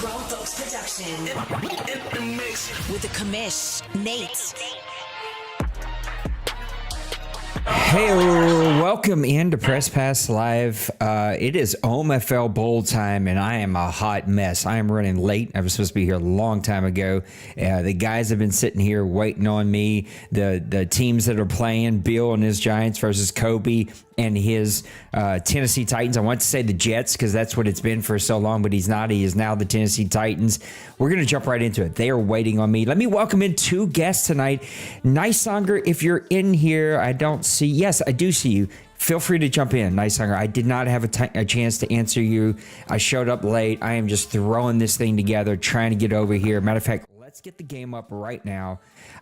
Grown Folks Production. In the mix. With the commish, Nate. Hey, welcome into Press Pass Live. It is OMFL Bowl time, and I am a hot mess. I am running late. I was supposed to be here a long time ago. The guys have been sitting here waiting on me. The teams that are playing, Bill and his Giants versus Kobe and his Tennessee Titans. I want to say the Jets because that's what it's been for so long, but he's not. He is now the Tennessee Titans. We're going to jump right into it. They are waiting on me. Let me welcome in two guests tonight. Nice Songer, if you're in here, I don't see. Yes, I do see you. Feel free to jump in, Nice Songer. I did not have a chance to answer you. I showed up late. I am just throwing this thing together, trying to get over here. Matter of fact, let's get the game up right now.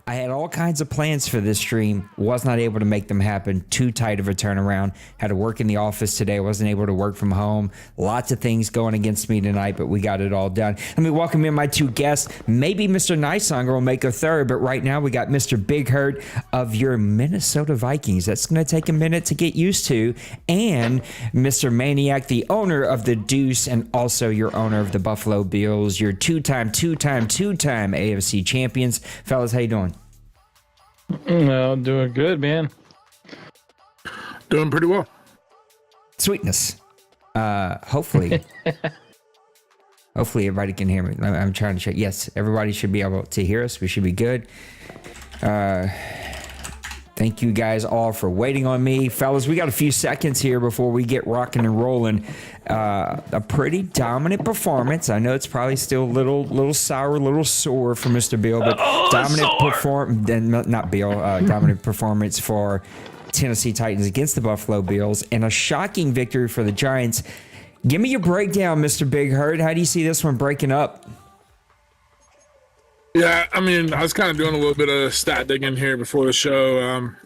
I had all kinds of plans for this stream. Was not able to make them happen. Too tight of a turnaround. Had to work in the office today. Wasn't able to work from home. Lots of things going against me tonight, but we got it all done. Let me welcome in my two guests. Maybe Mr. Nice Songer will make a third, but right now we got Mr. Big Hurt of your Minnesota Vikings. That's going to take a minute to get used to. And Mr. Maniac, the owner of the Deuce and also your owner of the Buffalo Bills, your two-time AFC champions. Fellas, how you doing? Well, doing good, man. Doing pretty well. Sweetness. Hopefully everybody can hear me. I'm trying to check. Yes, everybody should be able to hear us. We should be good. Thank you guys all for waiting on me. Fellas, we got a few seconds here before we get rocking and rolling. A pretty dominant performance. I know it's probably still a little sour, a little sore for Mr. Bill, but dominant performance for Tennessee Titans against the Buffalo Bills and a shocking victory for the Giants. Give me your breakdown, Mr. Big Hurt. How do you see this one breaking up? Yeah, I mean, I was kind of doing a little bit of stat digging here before the show,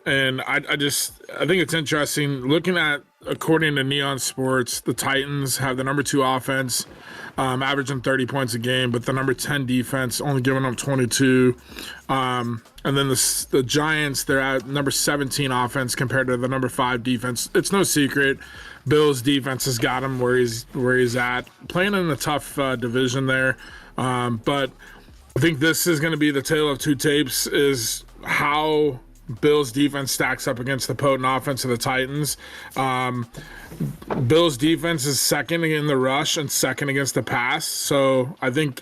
and I think it's interesting looking at, according to Neon Sports, the Titans have the number 2 offense, averaging 30 points a game, but the number 10 defense only giving them 22. And then the Giants, they're at number 17 offense compared to the number 5 defense. It's no secret, Bill's defense has got him where he's at, playing in a tough division there, but I think this is going to be the tale of two tapes, is how Bill's defense stacks up against the potent offense of the Titans. Bill's defense is second in the rush and second against the pass. So I think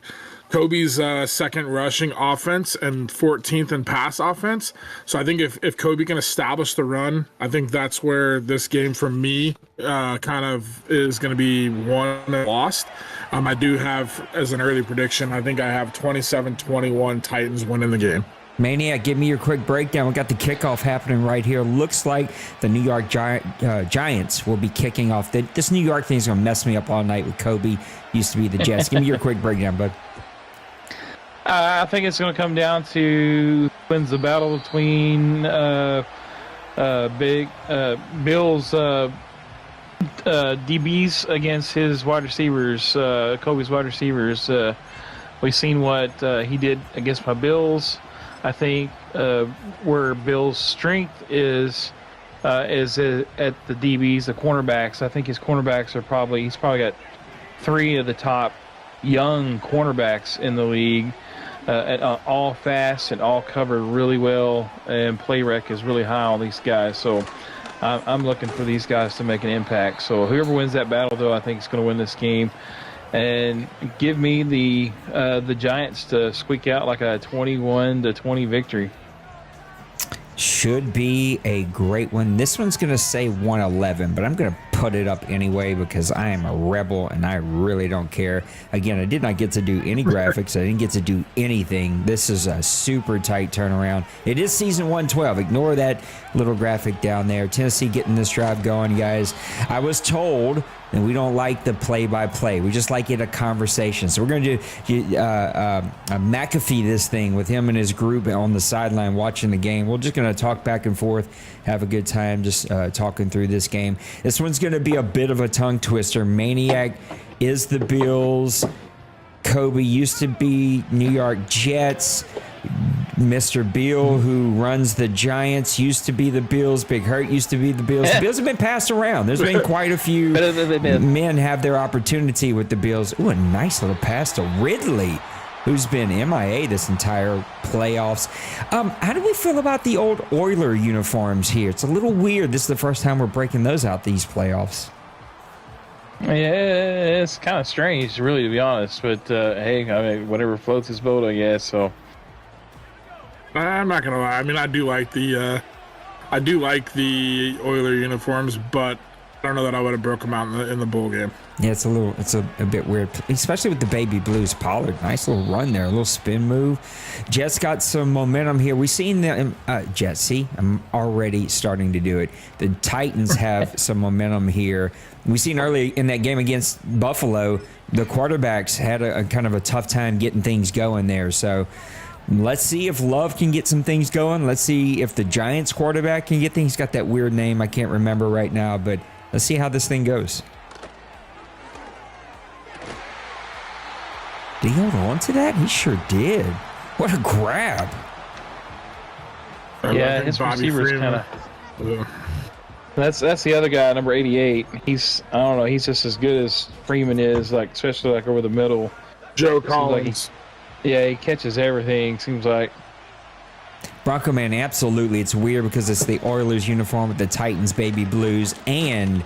Kobe's second rushing offense and 14th in pass offense. So I think if Kobe can establish the run, I think that's where this game for me kind of is going to be won and lost. I do have, as an early prediction, I think I have 27-21 Titans winning the game. Maniac, give me your quick breakdown. We got the kickoff happening right here. Looks like the New York Giants will be kicking off. This New York thing is going to mess me up all night with Kobe. Used to be the Jets. Give me your quick breakdown, bud. I think it's going to come down to wins the battle between Bill's DBs against his wide receivers, Kobe's wide receivers. We've seen what he did against my Bills. I think where Bill's strength is at the DBs, the cornerbacks. I think his cornerbacks are he's probably got 3 of the top young cornerbacks in the league, all fast and all cover really well, and play rec is really high on these guys. So I'm looking for these guys to make an impact. So whoever wins that battle, though, I think is going to win this game. And give me the Giants to squeak out like a 21-20 victory. Should be a great one. This one's going to say 111, but I'm going to put it up anyway because I am a rebel and I really don't care. Again, I did not get to do any graphics. I didn't get to do anything. This is a super tight turnaround. It is season 112. Ignore that little graphic down there. Tennessee getting this drive going, guys. I was told and we don't like the play-by-play. We just like it a conversation. So we're going to do McAfee this thing with him and his group on the sideline watching the game. We're just going to talk back and forth, have a good time just talking through this game. This one's going to be a bit of a tongue twister. Maniac is the Bills. Kobe used to be New York Jets. Mr. Beal, who runs the Giants, used to be the Bills. Big Hurt used to be the Bills. The Bills have been passed around. There's been quite a few men have their opportunity with the Bills. Ooh, a nice little pass to Ridley, who's been MIA this entire playoffs. How do we feel about the old Oiler uniforms here? It's a little weird. This is the first time we're breaking those out these playoffs. Yeah, it's kind of strange, really, to be honest. But hey, I mean, whatever floats his boat, I guess. So I'm not gonna lie. I mean, I do like the Oiler uniforms, but I don't know that I would have broke them out in the bowl game. Yeah, it's a bit weird, especially with the baby blues. Pollard, nice little run there, a little spin move. Jets got some momentum here. We've seen the Jets. See, I'm already starting to do it. The Titans have some momentum here. We seen early in that game against Buffalo, the quarterbacks had a kind of a tough time getting things going there. So let's see if Love can get some things going. Let's see if the Giants quarterback can get things. He's got that weird name I can't remember right now, but let's see how this thing goes. Did he hold on to that? He sure did. What a grab. yeah, his receiver's kind of. That's the other guy, number 88. He's I don't know. He's just as good as Freeman is, like especially like over the middle. Joe Collins. Yeah, he catches everything. Seems like. Bronco Man, absolutely. It's weird because it's the Oilers uniform with the Titans baby blues, and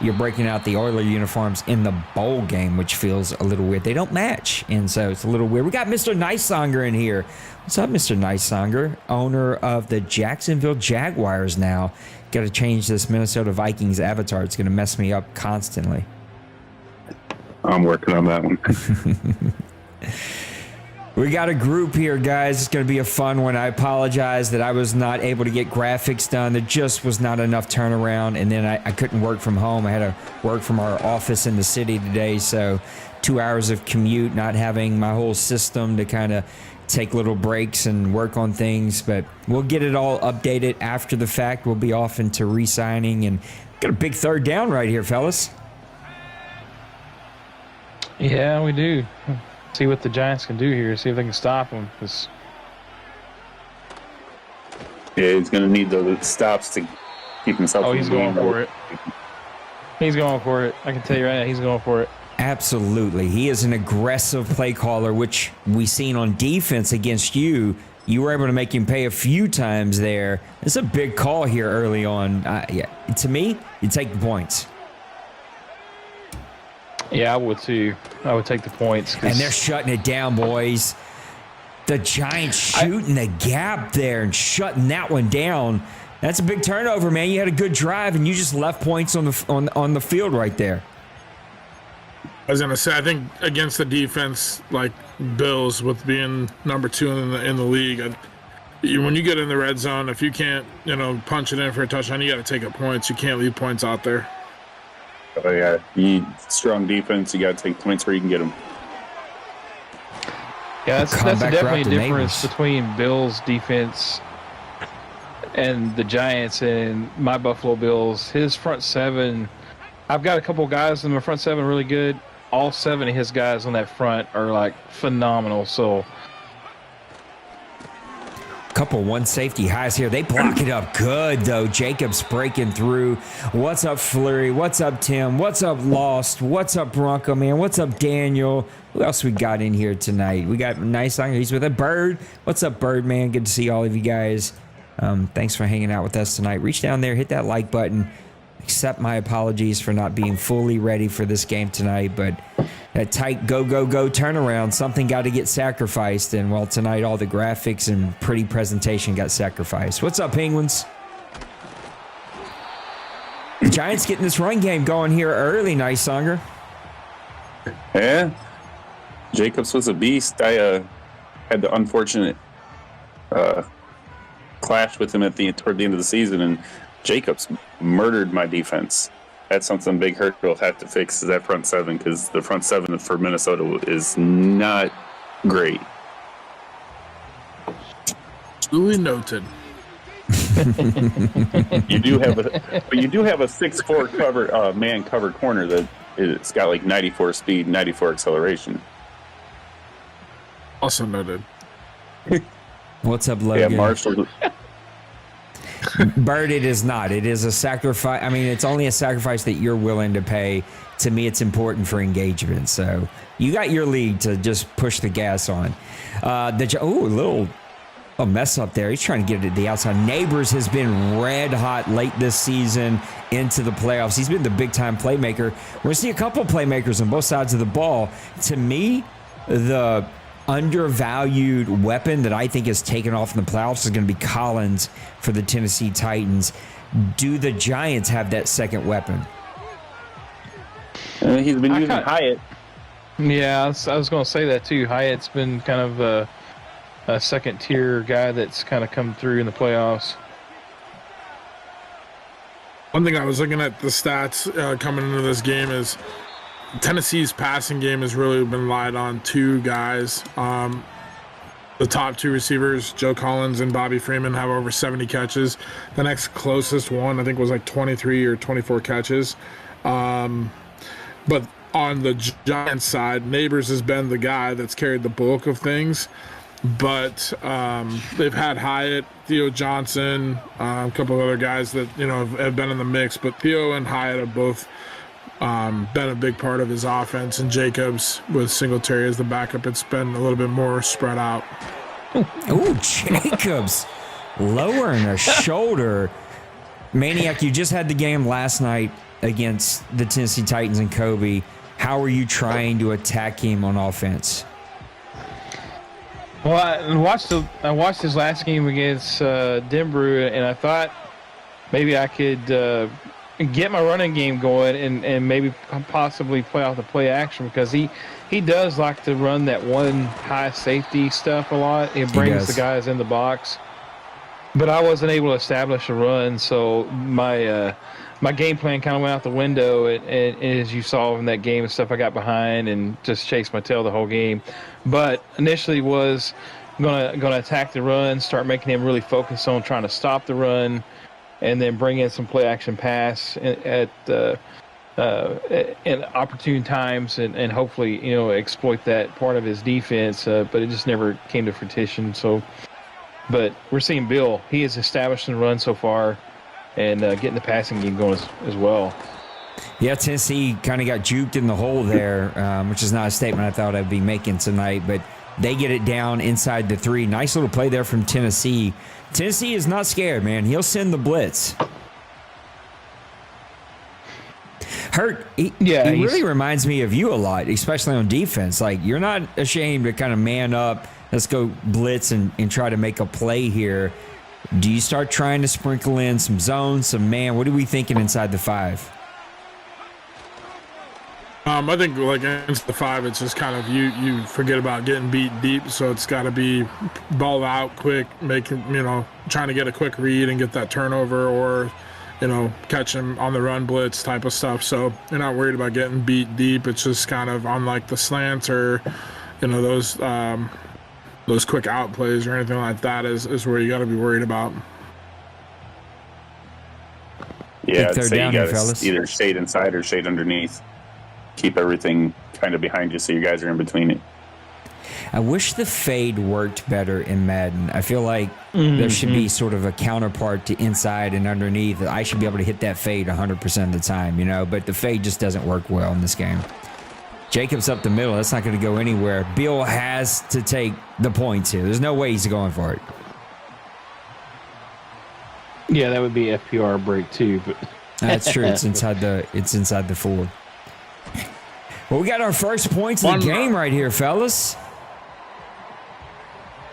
you're breaking out the Oiler uniforms in the bowl game, which feels a little weird. They don't match, and so it's a little weird. We got Mr. Nicesonger in here. What's up, Mr. Nicesonger? Owner of the Jacksonville Jaguars now. Got to change this Minnesota Vikings avatar. It's going to mess me up constantly. I'm working on that one. We got a group here, guys. It's going to be a fun one. I apologize that I was not able to get graphics done. There just was not enough turnaround, and then I couldn't work from home. I had to work from our office in the city today, so 2 hours of commute, not having my whole system to kind of take little breaks and work on things, but we'll get it all updated after the fact. We'll be off into re-signing, and got a big third down right here, fellas. Yeah, we do. See what the Giants can do here. See if they can stop him. Yeah, he's going to need those stops to keep himself. Oh, he's going for it. He's going for it. I can tell you right now, he's going for it. Absolutely. He is an aggressive play caller, which we seen on defense against you. You were able to make him pay a few times there. It's a big call here early on. Yeah, to me, you take the points. Yeah, I would too. I would take the points. And they're shutting it down, boys. The Giants shooting the gap there and shutting that one down. That's a big turnover, man. You had a good drive, and you just left points on the field right there. I was gonna say, I think against the defense like Bills, with being number 2 in the league, when you get in the red zone, if you can't punch it in for a touchdown, you got to take up points. You can't leave points out there. Oh yeah, you need strong defense. You got to take points where you can get them. Yeah, that's definitely a difference between Bills defense and the Giants and my Buffalo Bills. His front seven, I've got a couple guys in my front seven really good. All 7 of his guys on that front are like phenomenal. So couple one safety highs here. They block it up good, though. Jacobs breaking through. What's up, Fleury? What's up, Tim? What's up, Lost? What's up, Bronco Man? What's up, Daniel? Who else we got in here tonight? We got Nice on. He's with a Bird. What's up, Bird Man? Good to see all of you guys. Thanks for hanging out with us tonight. Reach down there, hit that like button. Accept my apologies for not being fully ready for this game tonight, but that tight go turnaround, something got to get sacrificed, and well, tonight all the graphics and pretty presentation got sacrificed. What's up, Penguins? The Giants getting this run game going here early. Nice, Songer. Yeah, Jacobs was a beast. I had the unfortunate clash with him toward the end of the season, and Jacobs murdered my defense. That's something Big Hurt will have to fix, is that front 7, because the front 7 for Minnesota is not great. Duly noted. You do have a 6'4" cover man covered corner that it's got like 94 speed, 94 acceleration. Also noted. What's up, Yeah, Logan? Marshall. Bird, it is not. It is a sacrifice. I mean, it's only a sacrifice that you're willing to pay. To me, it's important for engagement. So you got your lead to just push the gas on. A little mess up there. He's trying to get it to the outside. Neighbors has been red hot late this season into the playoffs. He's been the big time playmaker. We're going to see a couple playmakers on both sides of the ball. To me, the undervalued weapon that I think is taken off in the playoffs is going to be Collins for the Tennessee Titans. Do the Giants have that second weapon? He's been using Hyatt. Yeah, I was going to say that too. Hyatt's been kind of a second tier guy that's kind of come through in the playoffs. One thing I was looking at the stats coming into this game is Tennessee's passing game has really been relied on two guys. The top two receivers, Joe Collins and Bobby Freeman, have over 70 catches. The next closest one, I think, was like 23 or 24 catches. But on the Giants side, Neighbors has been the guy that's carried the bulk of things. But they've had Hyatt, Theo Johnson, a couple of other guys that have been in the mix. But Theo and Hyatt have both been a big part of his offense. And Jacobs with Singletary as the backup, it's been a little bit more spread out. Oh, Jacobs lowering a shoulder. Maniac, you just had the game last night against the Tennessee Titans and Kobe. How are you trying to attack him on offense? Well, I watched his last game against Denver, and I thought maybe I could get my running game going and maybe possibly play off the play action, because he does like to run that one high safety stuff a lot. It brings the guys in the box. But I wasn't able to establish a run, so my game plan kind of went out the window. And as you saw in that game and stuff, I got behind and just chased my tail the whole game. But initially was gonna attack the run, start making him really focus on trying to stop the run, and then bring in some play action pass at opportune times, and hopefully exploit that part of his defense. But it just never came to fruition. So. But we're seeing Bill. He has established the run so far, and getting the passing game going as well. Yeah, Tennessee kind of got juked in the hole there, which is not a statement I thought I'd be making tonight, but they get it down inside the 3. Nice little play there from Tennessee. Tennessee is not scared, man. He'll send the blitz. He really reminds me of you a lot, especially on defense. Like, you're not ashamed to kind of man up. Let's go blitz and try to make a play here. Do you start trying to sprinkle in some zones, some man? What are we thinking inside the 5? I think like against the 5, it's just kind of you forget about getting beat deep, so it's got to be ball out quick, making trying to get a quick read and get that turnover, or catch him on the run blitz type of stuff. So you're not worried about getting beat deep. It's just kind of on like the slants or those quick out plays or anything like that is where you got to be worried about. Yeah, I'd third say down you here, got fellas. to either shade inside or shade underneath. Keep everything kind of behind you so you guys are in between it. I wish the fade worked better in Madden. I feel like there should be sort of a counterpart to inside and underneath. I should be able to hit that fade 100% of the time, but the fade just doesn't work well in this game. Jacobs up the middle. That's not going to go anywhere. Bill has to take the points here. There's no way he's going for it. Yeah, that would be FPR break too. But that's true. It's inside the 4. Well, we got our first points of the game right here, fellas.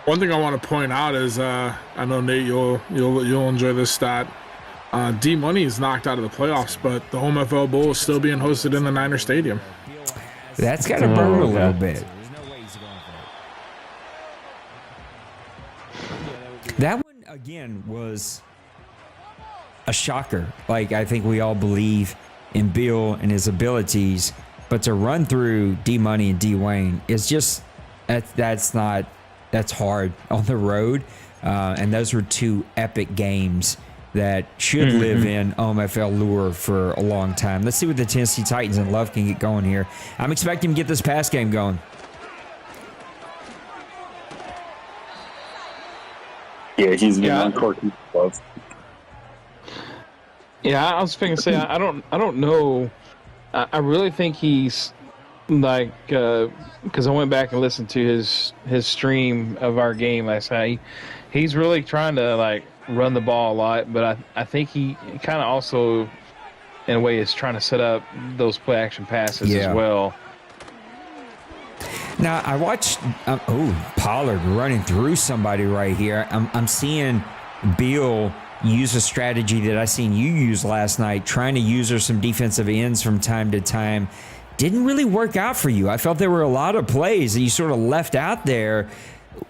One thing I want to point out is I know Nate, you'll enjoy this stat. D Money is knocked out of the playoffs, but the OMFL Bowl is still being hosted in the Niner Stadium. That's got to burn a little bit. That one, again, was a shocker. Like, I think we all believe in Bill and his abilities, but to run through D Money and D Wayne is just, that's hard on the road. And those were 2 epic games that should live in OMFL lore for a long time. Let's see what the Tennessee Titans and Love can get going here. I'm expecting to get this pass game going. Yeah, he's been Yeah. on court. Yeah, I was thinking, say I don't know. I really think he's like because I went back and listened to his stream of our game last night. He's really trying to like run the ball a lot, but I think he kind of also in a way is trying to set up those play action passes Yeah. as well. Now I watched. Pollard running through somebody right here. I'm seeing Beal use a strategy that I seen you use last night, trying to use some defensive ends from time to time. Didn't really work out for you. I felt there were a lot of plays that you sort of left out there.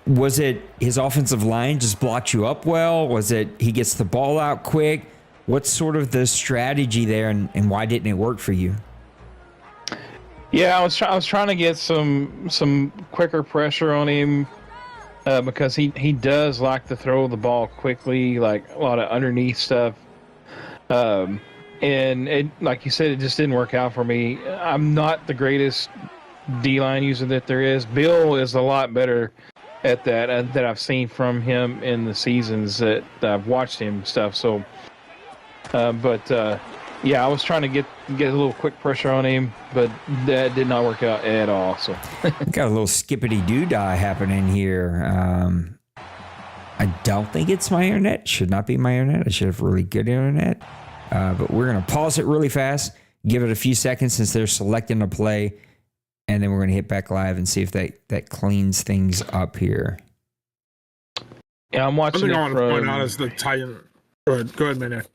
Was it his offensive line just blocked you up well? Was it he gets the ball out quick? What's sort of the strategy there, and why didn't it work for you? Yeah, I was trying to get some quicker pressure on him because he does like to throw the ball quickly, like a lot of underneath stuff. And it, like you said, it just didn't work out for me. I'm not the greatest D-line user that there is. Bill is a lot better at that I've seen from him in the seasons that I've watched him stuff. So, yeah, I was trying to get a little quick pressure on him, but that did not work out at all. So Got a little skippity doo dah happening here. I don't think it's my internet. Should not be my internet. I should have really good internet. But we're going to pause it really fast, give it a few seconds since they're selecting a play, and then we're going to hit back live and see if that cleans things up here. yeah, I'm watching Something it I want to from. point out is the Titan. Go ahead, Maniac.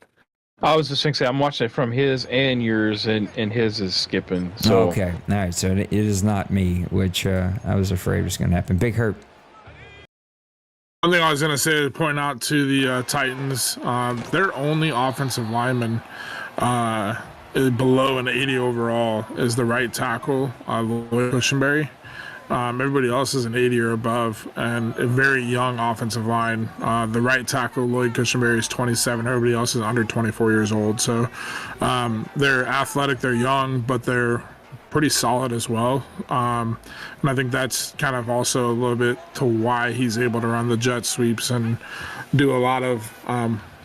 I was just going to say I'm watching it from his and yours, and his is skipping. So Okay. All right. So it is not me, which I was afraid was going to happen. Big Hurt. One thing I was going to say to point out to the Titans, their only offensive lineman below an 80 overall is the right tackle, Lloyd Cushenberry. Everybody else is an 80 or above, and a very young offensive line. The right tackle, Lloyd Cushenberry, is 27. Everybody else is under 24 years old. So they're athletic, they're young, but they're pretty solid as well. And I think that's kind of also a little bit to why he's able to run the jet sweeps and do a lot of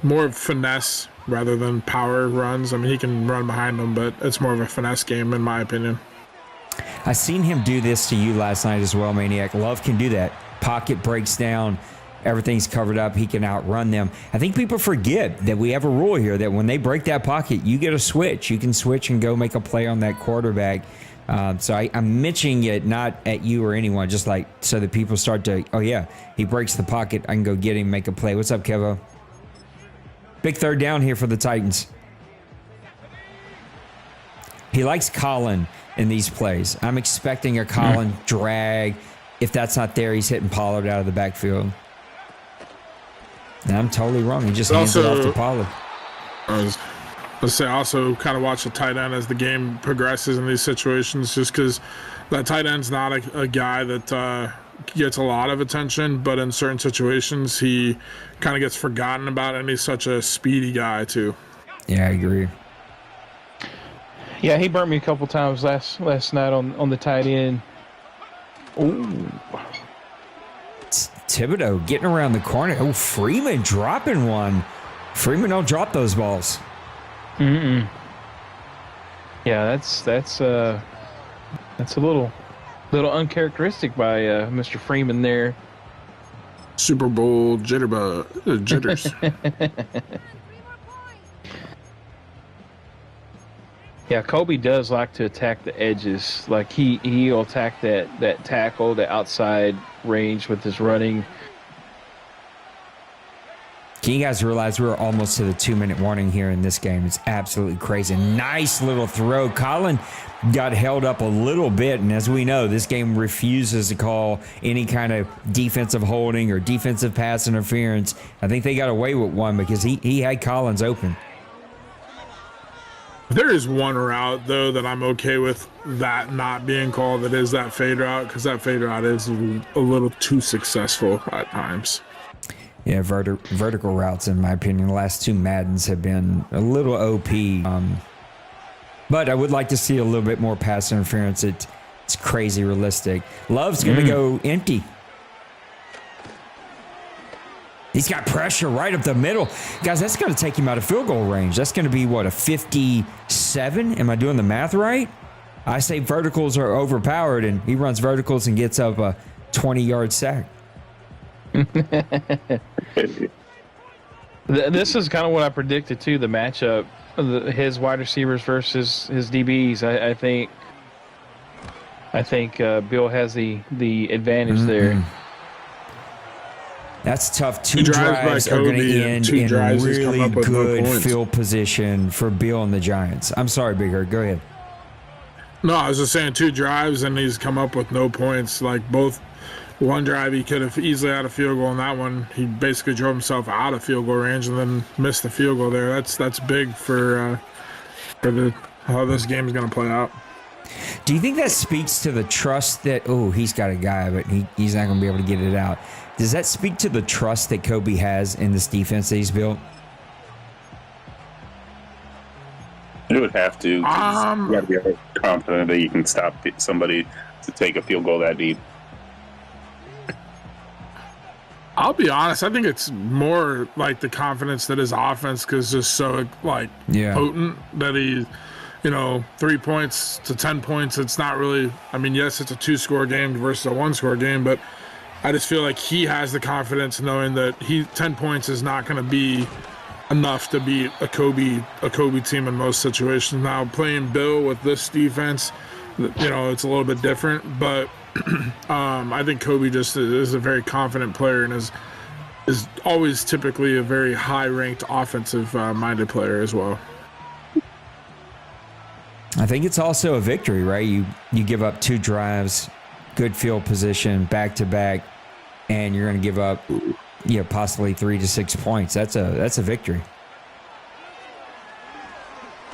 more finesse rather than power runs. I mean, he can run behind them, but it's more of a finesse game, in my opinion. I seen him do this to you last night as well, Maniac. Love can do that. Pocket breaks down. Everything's covered up. He can outrun them. I think people forget that we have a rule here that when they break that pocket, you get a switch. You can switch and go make a play on that quarterback. So I'm mentioning it not at you or anyone, just like so that people start to, oh, yeah, he breaks the pocket. I can go get him, make a play. What's up, Kevo? Big third down here for the Titans. He likes Colin in these plays. I'm expecting a Colin drag. If that's not there, he's hitting Pollard out of the backfield. And I'm totally wrong. He just hands it off to Pollard. Let's say also kind of watch the tight end as the game progresses in these situations, just because that tight end's not a guy that gets a lot of attention, but in certain situations he kind of gets forgotten about, and he's such a speedy guy too. Yeah, I agree. yeah, he burnt me a couple times last night on the tight end. Ooh. Thibodeau getting around the corner. Oh, Freeman dropping one. Freeman don't drop those balls. Yeah, that's a little uncharacteristic by Mr. Freeman there. Super Bowl jitters. Yeah, Kobe does like to attack the edges. Like he'll attack that tackle, the outside range with his running. Can you guys realize we're almost to the 2-minute warning here in this game? It's absolutely crazy. Nice little throw. Colin got held up a little bit, and as we know, this game refuses to call any kind of defensive holding or defensive pass interference. I think they got away with one because he had Collins open. There is one route, though, that I'm okay with that not being called. That is that fade route, because that fade route is a little too successful at times. Yeah, vertical routes, in my opinion, the last two Maddens have been a little OP. But I would like to see a little bit more pass interference. It's crazy realistic. Love's going to go empty. He's got pressure right up the middle. Guys, that's going to take him out of field goal range. That's going to be, what, a 57? Am I doing the math right? I say verticals are overpowered, and he runs verticals and gets up a 20-yard sack. This is kind of what I predicted, too, the matchup. His wide receivers versus his DBs. I think Bill has the advantage there. That's tough. Two drives are going to end in really good field position for Bill and the Giants. I'm sorry, Big Hurt. Go ahead. No, I was just saying 2 drives, and he's come up with no points. Like both, one drive he could have easily had a field goal, and that one he basically drove himself out of field goal range and then missed the field goal there. That's big for how this game is going to play out. Do you think that speaks to the trust that, he's got a guy, but he's not going to be able to get it out? Does that speak to the trust that Kobe has in this defense that he's built? It would have to. You got to be confident that you can stop somebody to take a field goal that deep. I'll be honest. I think it's more like the confidence that his offense is just so potent that he, 3 points to 10 points. It's not really. I mean, yes, it's a 2-score game versus a 1-score game, but I just feel like he has the confidence knowing that 10 points is not going to be enough to beat a Kobe team in most situations. Now, playing Bill with this defense, it's a little bit different, but I think Kobe just is a very confident player and is always typically a very high-ranked offensive-minded player as well. I think it's also a victory, right? You give up 2 drives, good field position, back-to-back, and you're going to give up, possibly 3 to 6 points. That's a victory.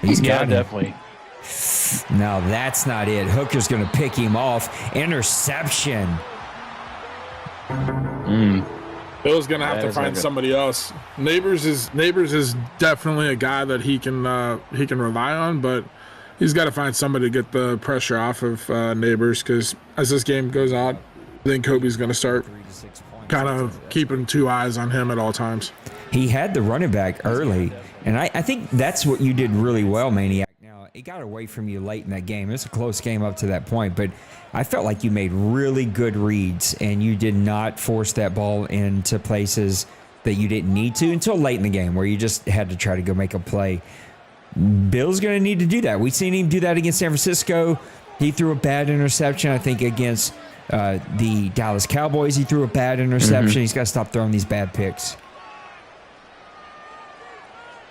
He's got him. Definitely. No, that's not it. Hooker's going to pick him off. Interception. Bill's going to have to find somebody else. Neighbors is definitely a guy that he can rely on, but he's got to find somebody to get the pressure off of Neighbors, because as this game goes on, I think Kobe's going to start kind of keeping 2 eyes on him at all times. He had the running back early, and I think that's what you did really well, Maniac. Now, it got away from you late in that game. It was a close game up to that point, but I felt like you made really good reads, and you did not force that ball into places that you didn't need to until late in the game, where you just had to try to go make a play. Bill's going to need to do that. We've seen him do that against San Francisco. He threw a bad interception, I think, against the Dallas Cowboys. He threw a bad interception. He's got to stop throwing these bad picks.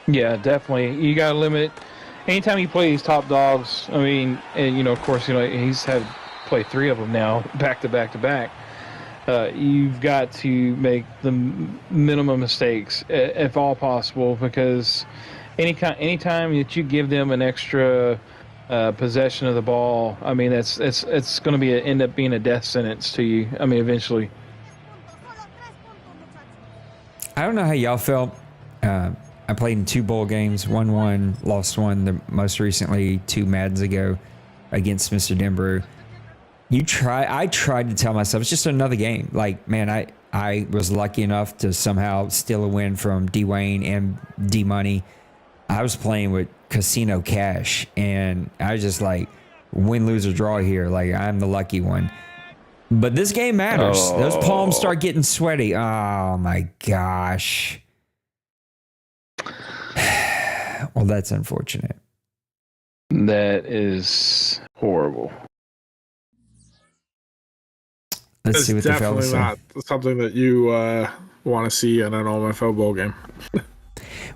Yeah, definitely. You got to limit. Anytime you play these top dogs, I mean, and, of course, he's had to play 3 of them now, back to back to back. You've got to make the minimum mistakes, if all possible, because anytime that you give them an extra possession of the ball, I mean, it's going to end up being a death sentence to you. I mean, eventually. I don't know how y'all felt. I played in 2 bowl games, won, lost 1. The most recently 2 Maddens ago against Mr. Denver. I tried to tell myself it's just another game. Like, man, I was lucky enough to somehow steal a win from Dwayne and D Money. I was playing with Casino Cash, and I was just like, win, lose, or draw here. Like, I'm the lucky one. But this game matters. Those palms start getting sweaty. Oh, my gosh. Well, that's unfortunate. That is horrible. Let's see what the fellas say. Definitely not something that you want to see in an OMFL bowl game.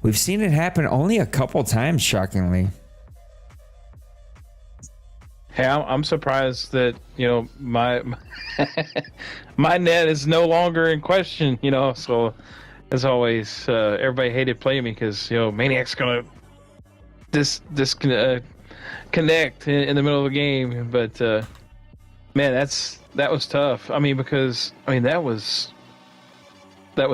We've seen it happen only a couple times, shockingly. Hey, I'm surprised that my my net is no longer in question. So as always, everybody hated playing me because Maniac's gonna connect in the middle of the game. But man, that was tough. I mean, because that was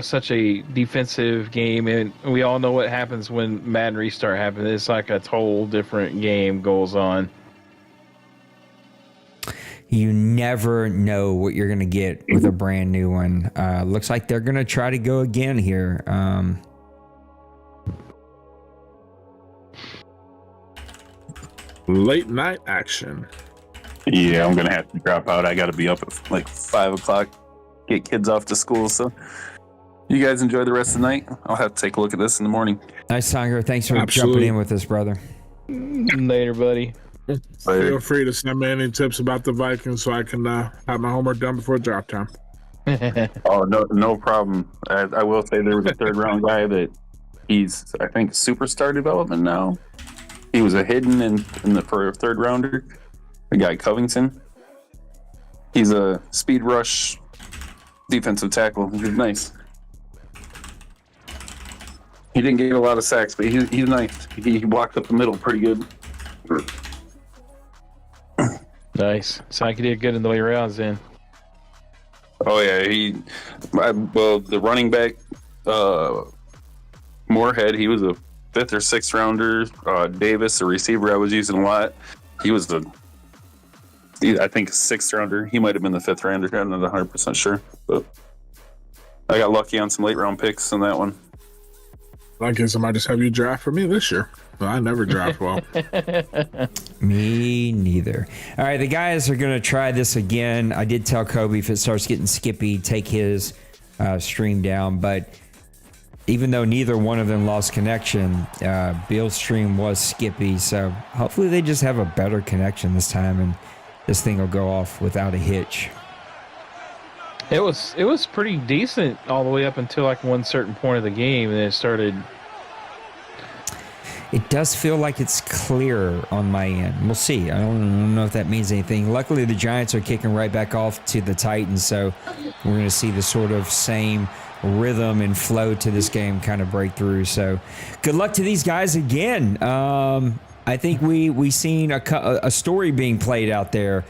such a defensive game, and we all know what happens when Madden restart happens. It's like a total different game goes on. you never know what you're going to get with a brand new one. Looks like they're going to try to go again here. Late night action. Yeah, I'm going to have to drop out. I got to be up at like 5 o'clock, get kids off to school. So you guys enjoy the rest of the night. I'll have to take a look at this in the morning. Nice, Tiger. Thanks for Absolutely. jumping in with us, brother. Later, buddy. Feel free to send me any tips about the Vikings so I can have my homework done before draft time. Oh, no problem. I will say there was a third round guy that he's, I think, superstar development now. He was a hidden for a third rounder. The guy Covington. He's a speed rush defensive tackle. He's nice. He didn't get a lot of sacks, but he's nice. He blocked up the middle pretty good. Nice. So he did good in the late rounds then. Oh yeah, the running back Moorhead, he was a 5th or 6th rounder. Davis, the receiver I was using a lot, he was I think 6th rounder. He might have been the 5th rounder. I'm not 100% sure, but I got lucky on some late round picks on that one. I guess I might just have you draft for me this year. I never draft well. Me neither. All right, the guys are going to try this again. I did tell Kobe if it starts getting skippy, take his stream down. But even though neither one of them lost connection, Bill's stream was skippy. So hopefully they just have a better connection this time and this thing will go off without a hitch. It was pretty decent all the way up until like one certain point of the game, and then it started. It does feel like it's clearer on my end. We'll see. I don't know if that means anything. Luckily, the Giants are kicking right back off to the Titans, so we're going to see the sort of same rhythm and flow to this game kind of break through. So good luck to these guys again. I think we seen a story being played out there.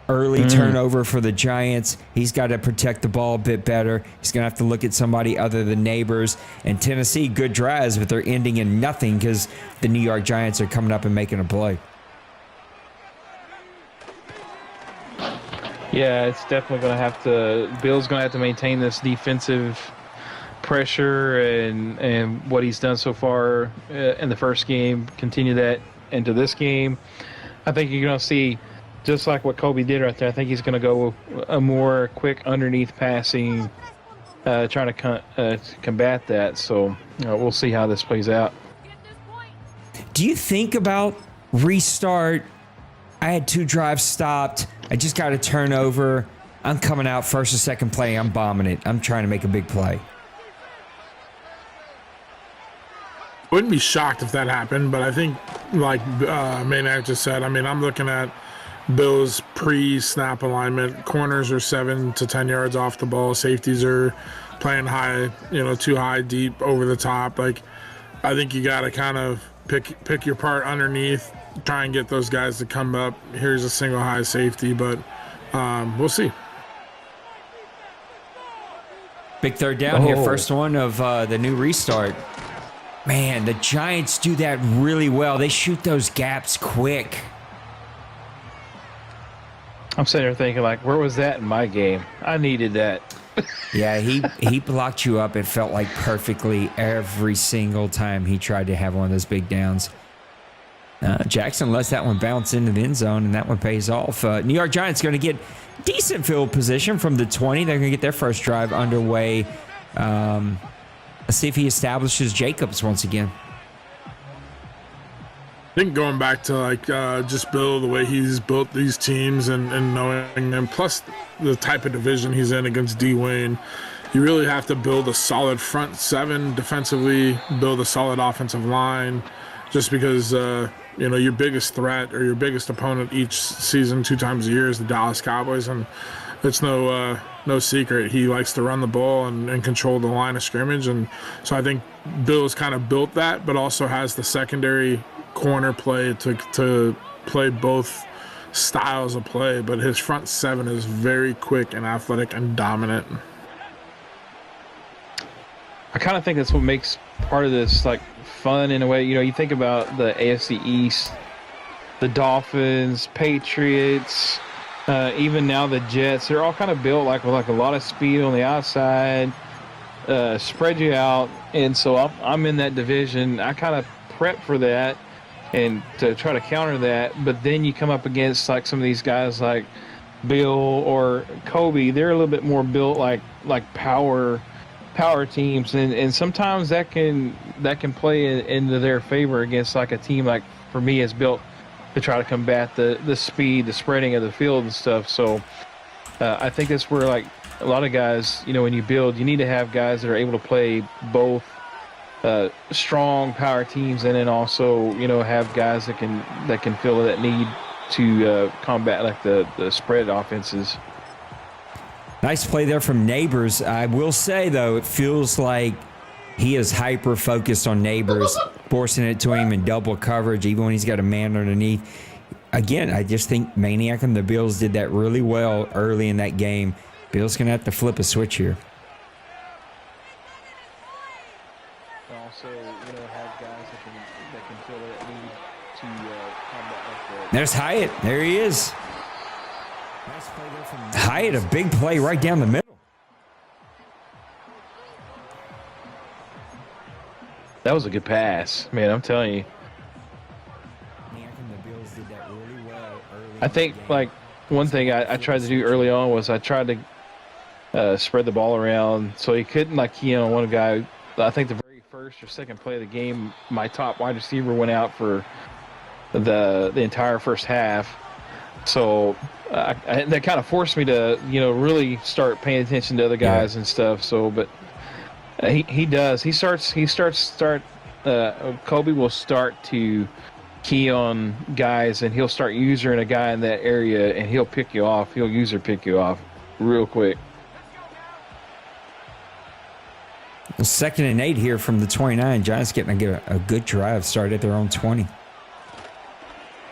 Early turnover for the Giants. He's got to protect the ball a bit better. He's going to have to look at somebody other than Neighbors. And Tennessee, good drives, but they're ending in nothing because the New York Giants are coming up and making a play. Yeah, it's definitely going to have to. Bill's going to have to maintain this defensive pressure and what he's done so far in the first game. Continue that into this game. I think you're going to see. Just like what Kobe did right there, I think he's going to go a more quick underneath passing, trying to combat that. So we'll see how this plays out. Do you think about restart? I had 2 drives stopped. I just got a turnover. I'm coming out first or second play. I'm bombing it. I'm trying to make a big play. Wouldn't be shocked if that happened, but I think, like Maniac just said, I mean, I'm looking at Bill's pre-snap alignment. Corners are 7 to 10 yards off the ball. Safeties are playing high, too high, deep, over the top. Like, I think you got to kind of pick your part underneath, try and get those guys to come up. Here's a single high safety, but we'll see. Big third down here. First one of the new restart. Man, the Giants do that really well. They shoot those gaps quick. I'm sitting there thinking, like, where was that in my game? I needed that. Yeah, he blocked you up, it felt like, perfectly every single time he tried to have one of those big downs. Jackson lets that one bounce into the end zone, and that one pays off. New York Giants going to get decent field position from the 20. They're going to get their first drive underway. Let's see if he establishes Jacobs once again. I think going back to just Bill, the way he's built these teams and knowing them, plus the type of division he's in against D. Wayne, you really have to build a solid front 7 defensively, build a solid offensive line, just because your biggest threat or your biggest opponent each season 2 times a year is the Dallas Cowboys, and it's no secret. He likes to run the ball and control the line of scrimmage, and so I think Bill's kind of built that, but also has the secondary corner play to play both styles of play. But his front 7 is very quick and athletic and dominant. I kind of think that's what makes part of this like fun in a way. You think about the AFC East, the Dolphins, Patriots, even now the Jets, they're all kind of built like with like a lot of speed on the outside, spread you out, and so I'm in that division. I kind of prep for that and to try to counter that, but then you come up against like some of these guys like Bill or Kobe. They're a little bit more built like power teams, and sometimes that can play into their favor against like a team like for me is built to try to combat the speed, the spreading of the field and stuff. So I think that's where like a lot of guys, when you build, you need to have guys that are able to play both strong power teams and then also have guys that can fill that need to combat like the spread offenses. Nice play there from Neighbors. I will say, though, it feels like he is hyper-focused on Neighbors, forcing it to him in double coverage, even when he's got a man underneath. Again, I just think Maniac and the Bills did that really well early in that game. Bills going to have to flip a switch here. Also, have guys that can fill that need to combat like that. There's Hyatt. There he is. Nice play there from Hyatt, a big play right down the middle. That was a good pass, man. I'm telling you. I think like one thing I tried to do early on was I tried to spread the ball around so he couldn't one guy. I think the very first or second play of the game, my top wide receiver went out for the entire first half. So that kind of forced me to really start paying attention to other guys and stuff. So, but he does. Kobe will start to key on guys, and he'll start using a guy in that area, and he'll pick you off. He'll user pick you off real quick. 2nd and 8 here from the 29. Giants getting a good drive started at their own 20.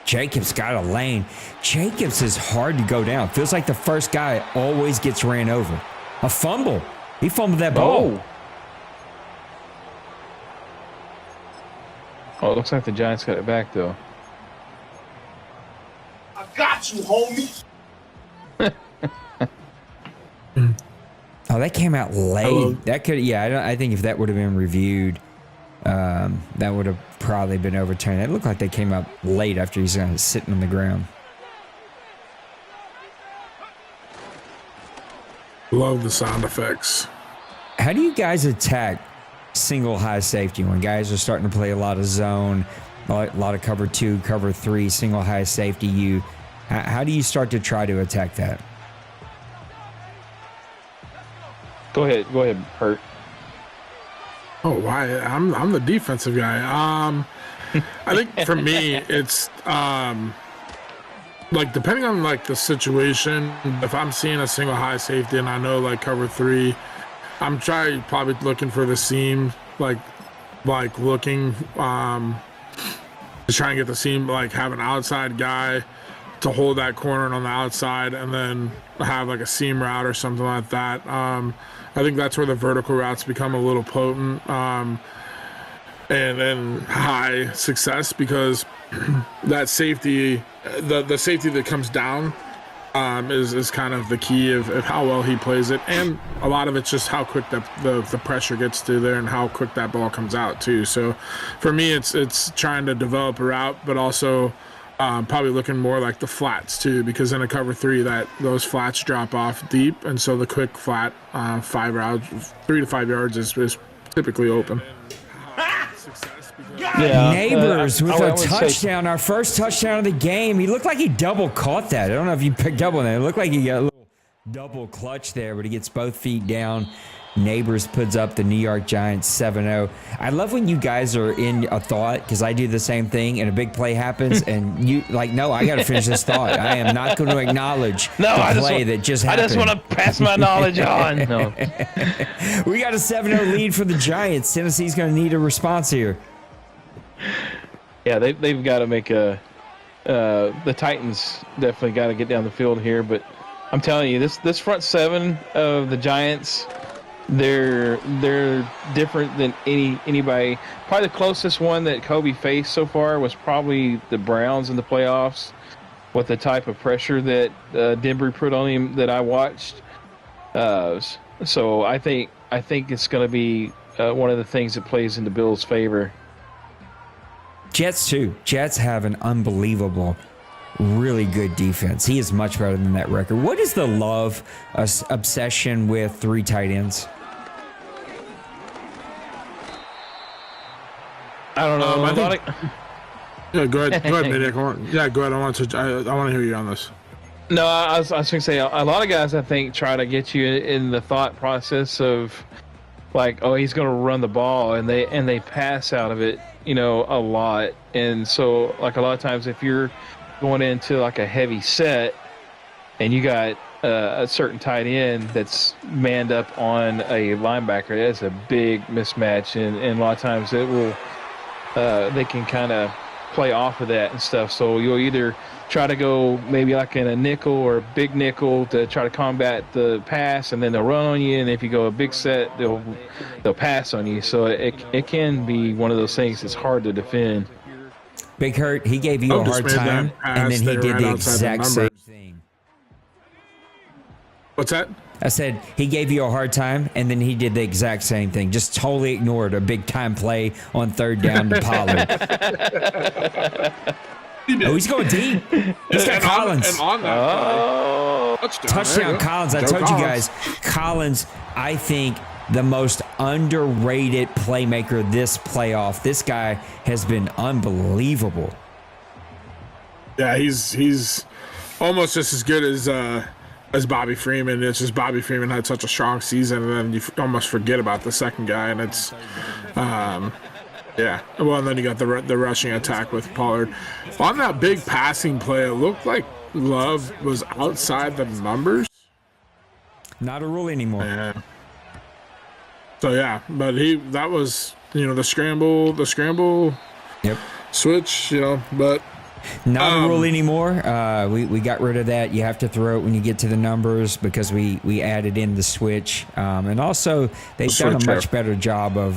Jacobs got a lane. Jacobs is hard to go down. Feels like the first guy always gets ran over. A fumble. He fumbled that ball. Oh, it looks like the Giants got it back, though. I got you, homie. Oh, that came out late. That could, I think if that would have been reviewed, that would have probably been overturned. It looked like they came up late after he's sitting on the ground. Love the sound effects. How do you guys attack single high safety when guys are starting to play a lot of zone, a lot of cover 2, cover 3, single high safety? How do you start to try to attack that? Go ahead, Hurt. Oh, why? I'm the defensive guy. I think for me, it's like depending on like the situation. If I'm seeing a single high safety and I know like cover 3, I'm probably looking for the seam, like looking to try and get the seam, like have an outside guy to hold that corner on the outside, and then have like a seam route or something like that. I think that's where the vertical routes become a little potent, and then high success, because that safety, the safety that comes down, is kind of the key of how well he plays it, and a lot of it's just how quick the pressure gets to there and how quick that ball comes out too. So for me, it's trying to develop a route, but also probably looking more like the flats too, because in a cover 3 those flats drop off deep, and so the quick flat 3 to 5 yards is typically open. Neighbors with a touchdown, our first touchdown of the game. He looked like he double caught that. I don't know if you picked up on that. It looked like he got a little double clutch there, but he gets both feet down. Neighbors puts up the New York Giants 7-0. I love when you guys are in a thought, because I do the same thing, and a big play happens, and you like, no, I got to finish this thought. I am not going to acknowledge the play that just happened. I just want to pass my knowledge on. No. We got a 7-0 lead for the Giants. Tennessee's going to need a response here. Yeah, they've got to make the Titans definitely got to get down the field here, but I'm telling you, this front 7 of the Giants, they're different than anybody. Probably the closest one that Kobe faced so far was probably the Browns in the playoffs. with the type of pressure that Denver put on him that I watched. So I think it's going to be one of the things that plays in the Bills' favor. Jets too. Jets have an unbelievable, really good defense. He is much better than that record. What is the love obsession with 3 tight ends? I don't know. Yeah, go ahead. Go ahead, Maniac. Go ahead. I want to hear you on this. No, I was going to say, a lot of guys, I think, try to get you in the thought process of, like, oh, he's going to run the ball, and they pass out of it, a lot. And so, like, a lot of times if you're going into, like, a heavy set and you got a certain tight end that's manned up on a linebacker, that's a big mismatch. And a lot of times it will they can kind of play off of that and stuff. So you'll either try to go maybe like in a nickel or a big nickel to try to combat the pass, and then they'll run on you. And if you go a big set, they'll pass on you. So it can be one of those things that's hard to defend. Big Hurt, he gave you a hard time, and then he did the exact same thing. What's that? I said he gave you a hard time, and then he did the exact same thing. Just totally ignored a big time play on 3rd down to Pollard. Oh, he's going deep. He's got Collins. And on that touchdown Collins. I told you guys, Collins, I think the most underrated playmaker this playoff. This guy has been unbelievable. Yeah, he's almost just as good as Bobby Freeman. It's just Bobby Freeman had such a strong season, and then you almost forget about the second guy, and it's yeah. Well, and then you got the rushing attack with Pollard. On that big passing play, it looked like Love was outside the numbers. Not a rule anymore. Yeah. So yeah, but that was the scramble Yep. switch, but not a rule anymore. We got rid of that. You have to throw it when you get to the numbers because we added in the switch. And also they've done a much better job of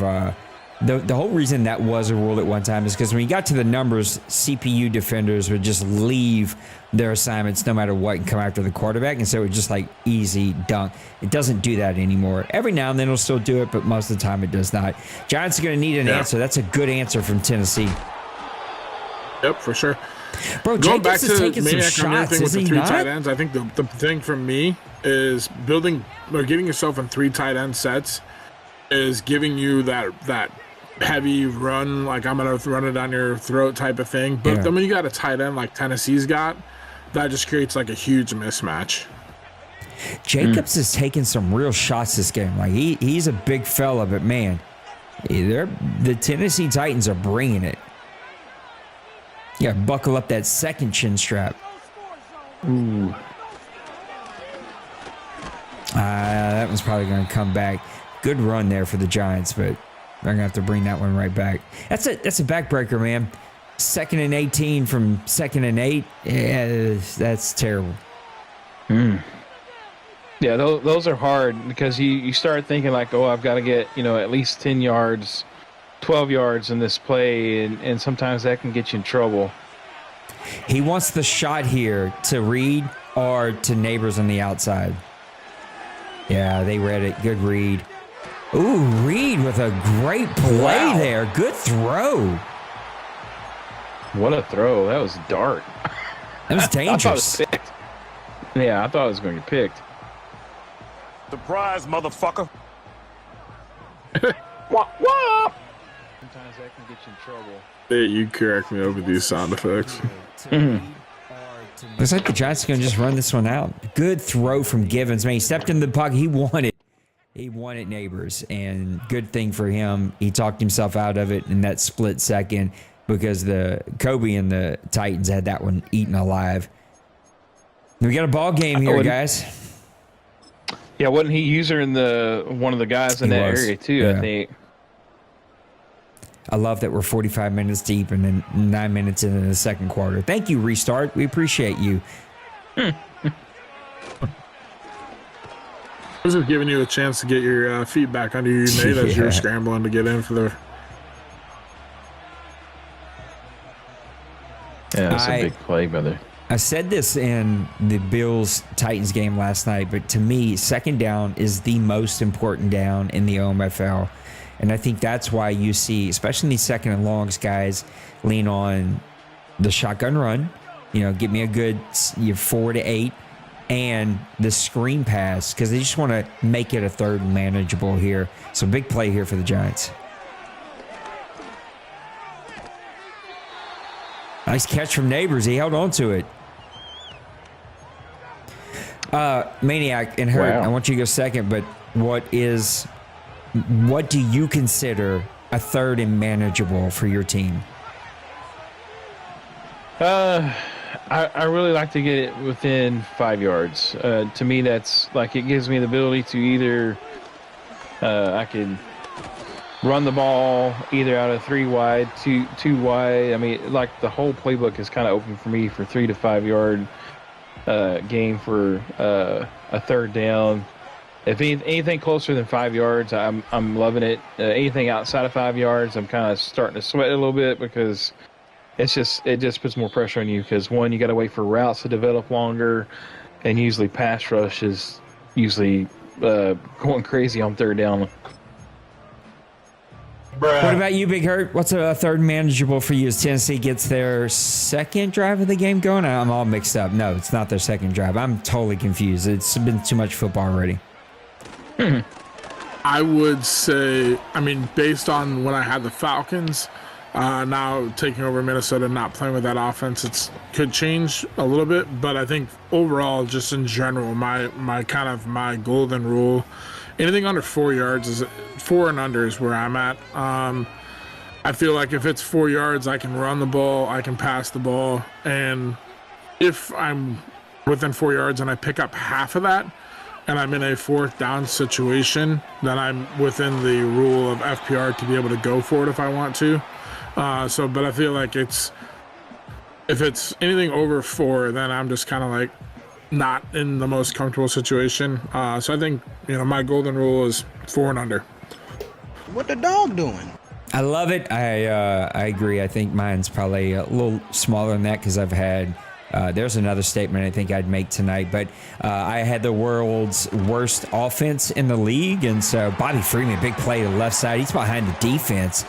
the whole reason that was a rule at one time is because when you got to the numbers, CPU defenders would just leave their assignments no matter what and come after the quarterback. And so it was just like easy dunk. It doesn't do that anymore. Every now and then it'll still do it, but most of the time it does not. Giants are going to need an answer. That's a good answer from Tennessee. Yep, for sure. Bro, going Jacobs back to is taking some shots, with is the he 3 not? tight ends, I think the thing for me is building or getting yourself in 3 tight end sets is giving you that heavy run, like I'm gonna run it down your throat type of thing. But then when you got a tight end like Tennessee's got, that just creates like a huge mismatch. Jacobs is taking some real shots this game. Like he's a big fella, but man, the Tennessee Titans are bringing it. Yeah, buckle up that second chin strap. Ooh. That one's probably going to come back. Good run there for the Giants, but they're going to have to bring that one right back. That's a backbreaker, man. 2nd and 18 from 2nd and 8. Yeah, that's terrible. Yeah, those are hard because you start thinking like, oh, I've got to get, at least 10 yards, 12 yards in this play, and sometimes that can get you in trouble. He wants the shot here to Reed or to Neighbors on the outside. Yeah, they read it. Good read. Ooh, Reed with a great play there. Good throw. What a throw. That was dark. That was dangerous. I thought it was picked. Yeah, I thought it was going to get picked. Surprise, motherfucker. Wah, wah. Sometimes that can get you in trouble. Hey, you correct me over these sound effects. Looks like the Giants are going to just run this one out. Good throw from Givens. Man, he stepped in the pocket. He wanted Neighbors, and good thing for him. He talked himself out of it in that split second because the Kobe and the Titans had that one eaten alive. We got a ball game here, guys. Yeah, wasn't he user in one of the guys in that area too? Yeah. I think. I love that we're 45 minutes deep and then 9 minutes into the second quarter. Thank you, Restart. We appreciate you. This is giving you a chance to get your feet back under you, Nate, as you're scrambling to get in for the. Yeah, that's a big play, brother. I said this in the Bills-Titans game last night, but to me, second down is the most important down in the OMFL. And I think that's why you see, especially in these second and longs, guys lean on the shotgun run, give me a good 4 to 8, and the screen pass, because they just want to make it a third and manageable here. So big play here for the Giants. Nice catch from Neighbors. He held on to it. Maniac and Hurt, I want you to go second, but what do you consider a third and manageable for your team? I really like to get it within 5 yards. To me, that's like it gives me the ability to either I could run the ball either out of 3 wide, two wide. I mean, like the whole playbook is kind of open for me for 3 to 5 yard game for a third down. If anything closer than 5 yards, I'm loving it. Anything outside of 5 yards, I'm kind of starting to sweat a little bit because it just puts more pressure on you. Because one, you got to wait for routes to develop longer, and usually pass rush is usually going crazy on third down. What about you, Big Hurt? What's a third manageable for you as Tennessee gets their second drive of the game going? I'm all mixed up. No, it's not their second drive. I'm totally confused. It's been too much football already. I would say, based on when I had the Falcons, now taking over Minnesota, not playing with that offense, it could change a little bit. But I think overall, just in general, my golden rule, anything under 4 yards is 4 and under is where I'm at. I feel like if it's 4 yards, I can run the ball, I can pass the ball, and if I'm within 4 yards and I pick up half of that, and I'm in a fourth down situation, then I'm within the rule of FPR to be able to go for it if I want to. But I feel like if it's anything over 4, then I'm just kind of like not in the most comfortable situation. So I think, my golden rule is 4 and under. What the dog doing? I love it. I agree. I think mine's probably a little smaller than that because I've had there's another statement I think I'd make tonight, but I had the world's worst offense in the league, and so Bobby Freeman, big play to the left side. He's behind the defense.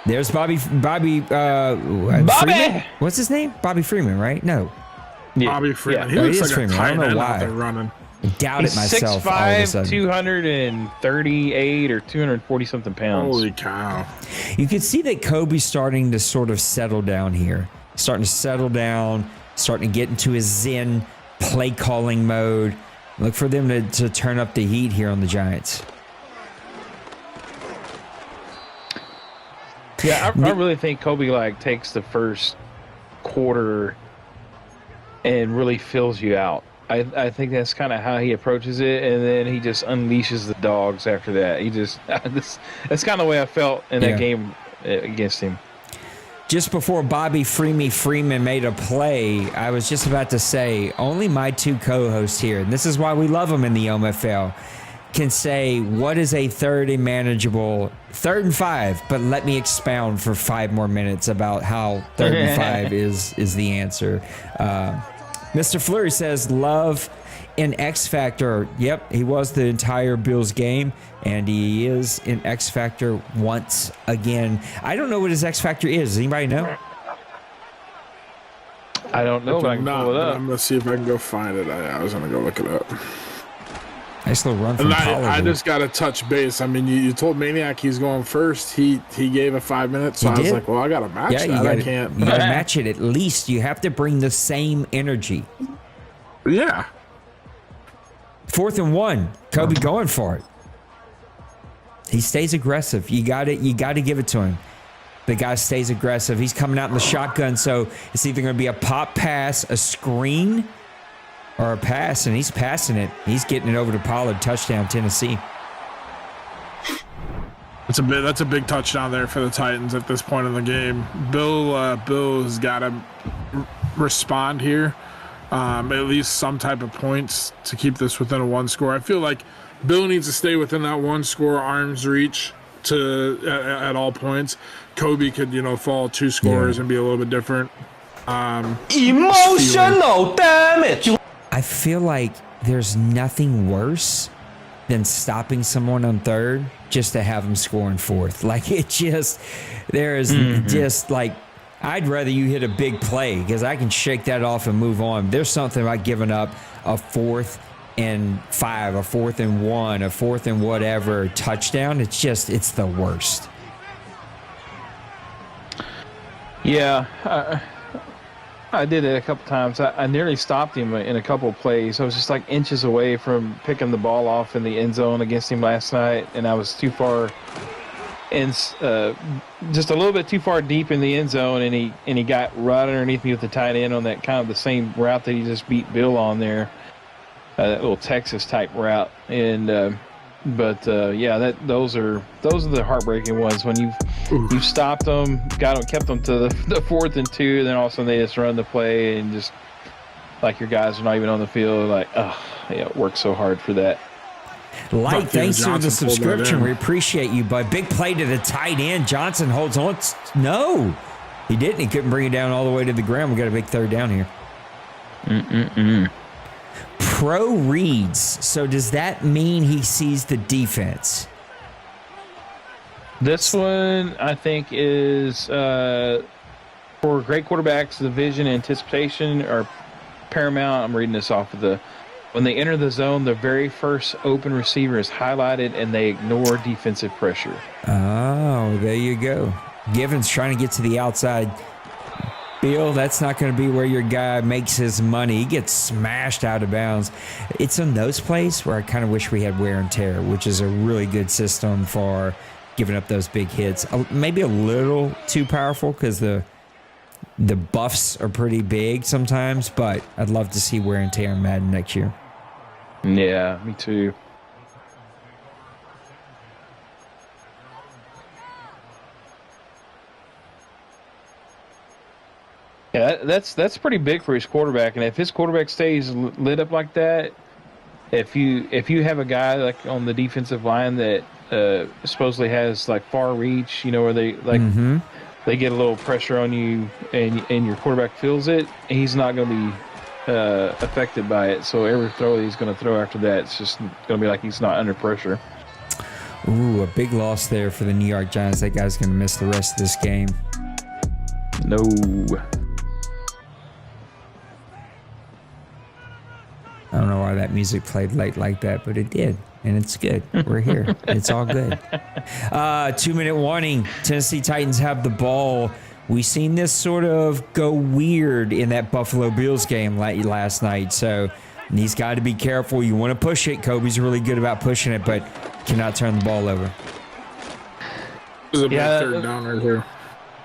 There's Bobby Freeman? What's his name? Bobby Freeman, right? No. Yeah. Bobby Freeman. Yeah. He looks like Freeman. a tight I don't know end why. out there running. I doubt it myself. 6'5", 238 or 240 something pounds. Holy cow. You can see that Kobe's starting to sort of settle down here. Starting to settle down, starting to get into his zen play calling mode. Look for them to turn up the heat here on the Giants. Yeah, I really think Kobe takes the first quarter and really fills you out. I think that's kind of how he approaches it, and then he just unleashes the dogs after that. That's kind of the way I felt in that game against him. Just before Bobby Freeman made a play, I was just about to say, only my two co-hosts here, and this is why we love them in the OMFL, can say what is a third and manageable 3rd and 5, but let me expound for 5 more minutes about how 3rd and 5 is the answer. Mr. Fleury says love in X Factor. Yep, he was the entire Bills game, and he is in X Factor once again. I don't know what his X Factor is. Does anybody know? I don't know, but I can pull it up. I'm going to see if I can go find it. I was going to go look it up. Nice little run from Pollard. I just got to touch base. You told Maniac he's going first. He gave a 5 minutes, so I was like, well, I got to match that. I can't. You got to match it at least. You have to bring the same energy. Yeah. 4th and 1. Kobe going for it. He stays aggressive. You got to give it to him. The guy stays aggressive. He's coming out in the shotgun, so it's either going to be a pop pass, a screen, or a pass, and he's passing it. He's getting it over to Pollard. Touchdown, Tennessee. That's a big touchdown there for the Titans at this point in the game. Bill has got to respond here. At least some type of points to keep this within a 1 score. I feel like Bill needs to stay within that 1 score arm's reach at all points. Kobe could fall 2 scores and be a little bit different. Emotional damage. I feel like there's nothing worse than stopping someone on third just to have them score in fourth. Like just like, I'd rather you hit a big play because I can shake that off and move on. There's something about giving up a 4th and 5, a 4th and 1, a 4th and whatever touchdown. It's the worst. Yeah, I did it a couple times. I nearly stopped him in a couple of plays. I was just like inches away from picking the ball off in the end zone against him last night, and I was too far and just a little bit too far deep in the end zone, and he got right underneath me with the tight end on that kind of the same route that he just beat Bill on there, that little Texas type route. And yeah, those are the heartbreaking ones when you've stopped them, kept them to the 4th and 2, and then all of a sudden they just run the play and just like your guys are not even on the field. Like, oh yeah, it worked so hard for that. Light, thanks for the subscription. We appreciate you, bud. Big play to the tight end. Johnson holds on. No, he didn't. He couldn't bring it down all the way to the ground. We got a big third down here. Pro reads. So does that mean he sees the defense? This one, I think, is for great quarterbacks, the vision and anticipation are paramount. I'm reading this off of when they enter the zone, the very first open receiver is highlighted, and they ignore defensive pressure. Oh, there you go. Givens trying to get to the outside. Bill, that's not going to be where your guy makes his money. He gets smashed out of bounds. It's in those plays where I kind of wish we had wear and tear, which is a really good system for giving up those big hits. Maybe a little too powerful because the buffs are pretty big sometimes, but I'd love to see wear and tear in Madden next year. Yeah, me too. Yeah, that's pretty big for his quarterback, and if his quarterback stays lit up like that, if you have a guy like on the defensive line that supposedly has like far reach, where they like they get a little pressure on you, and your quarterback feels it, he's not going to be affected by it. So every throw he's going to throw after that, it's just going to be like he's not under pressure. Ooh, a big loss there for the New York Giants. That guy's going to miss the rest of this game. No. I don't know why that music played late like that, but it did. And it's good. We're here. It's all good. 2-minute warning. Tennessee Titans have the ball. We seen this sort of go weird in that Buffalo Bills game last night. So he's got to be careful. You want to push it. Kobe's really good about pushing it, but cannot turn the ball over. This is a big third down right here.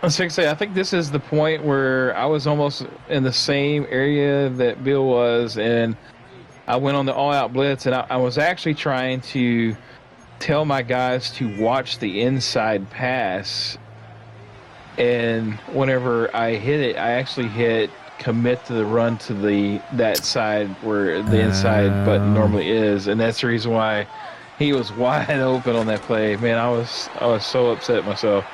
I was going to say, I think this is the point where I was almost in the same area that Bill was, and I went on the all-out blitz, and I was actually trying to tell my guys to watch the inside pass. And whenever I hit it, I actually hit commit to the run to that side where the inside button normally is, and that's the reason why he was wide open on that play. Man, I was so upset myself.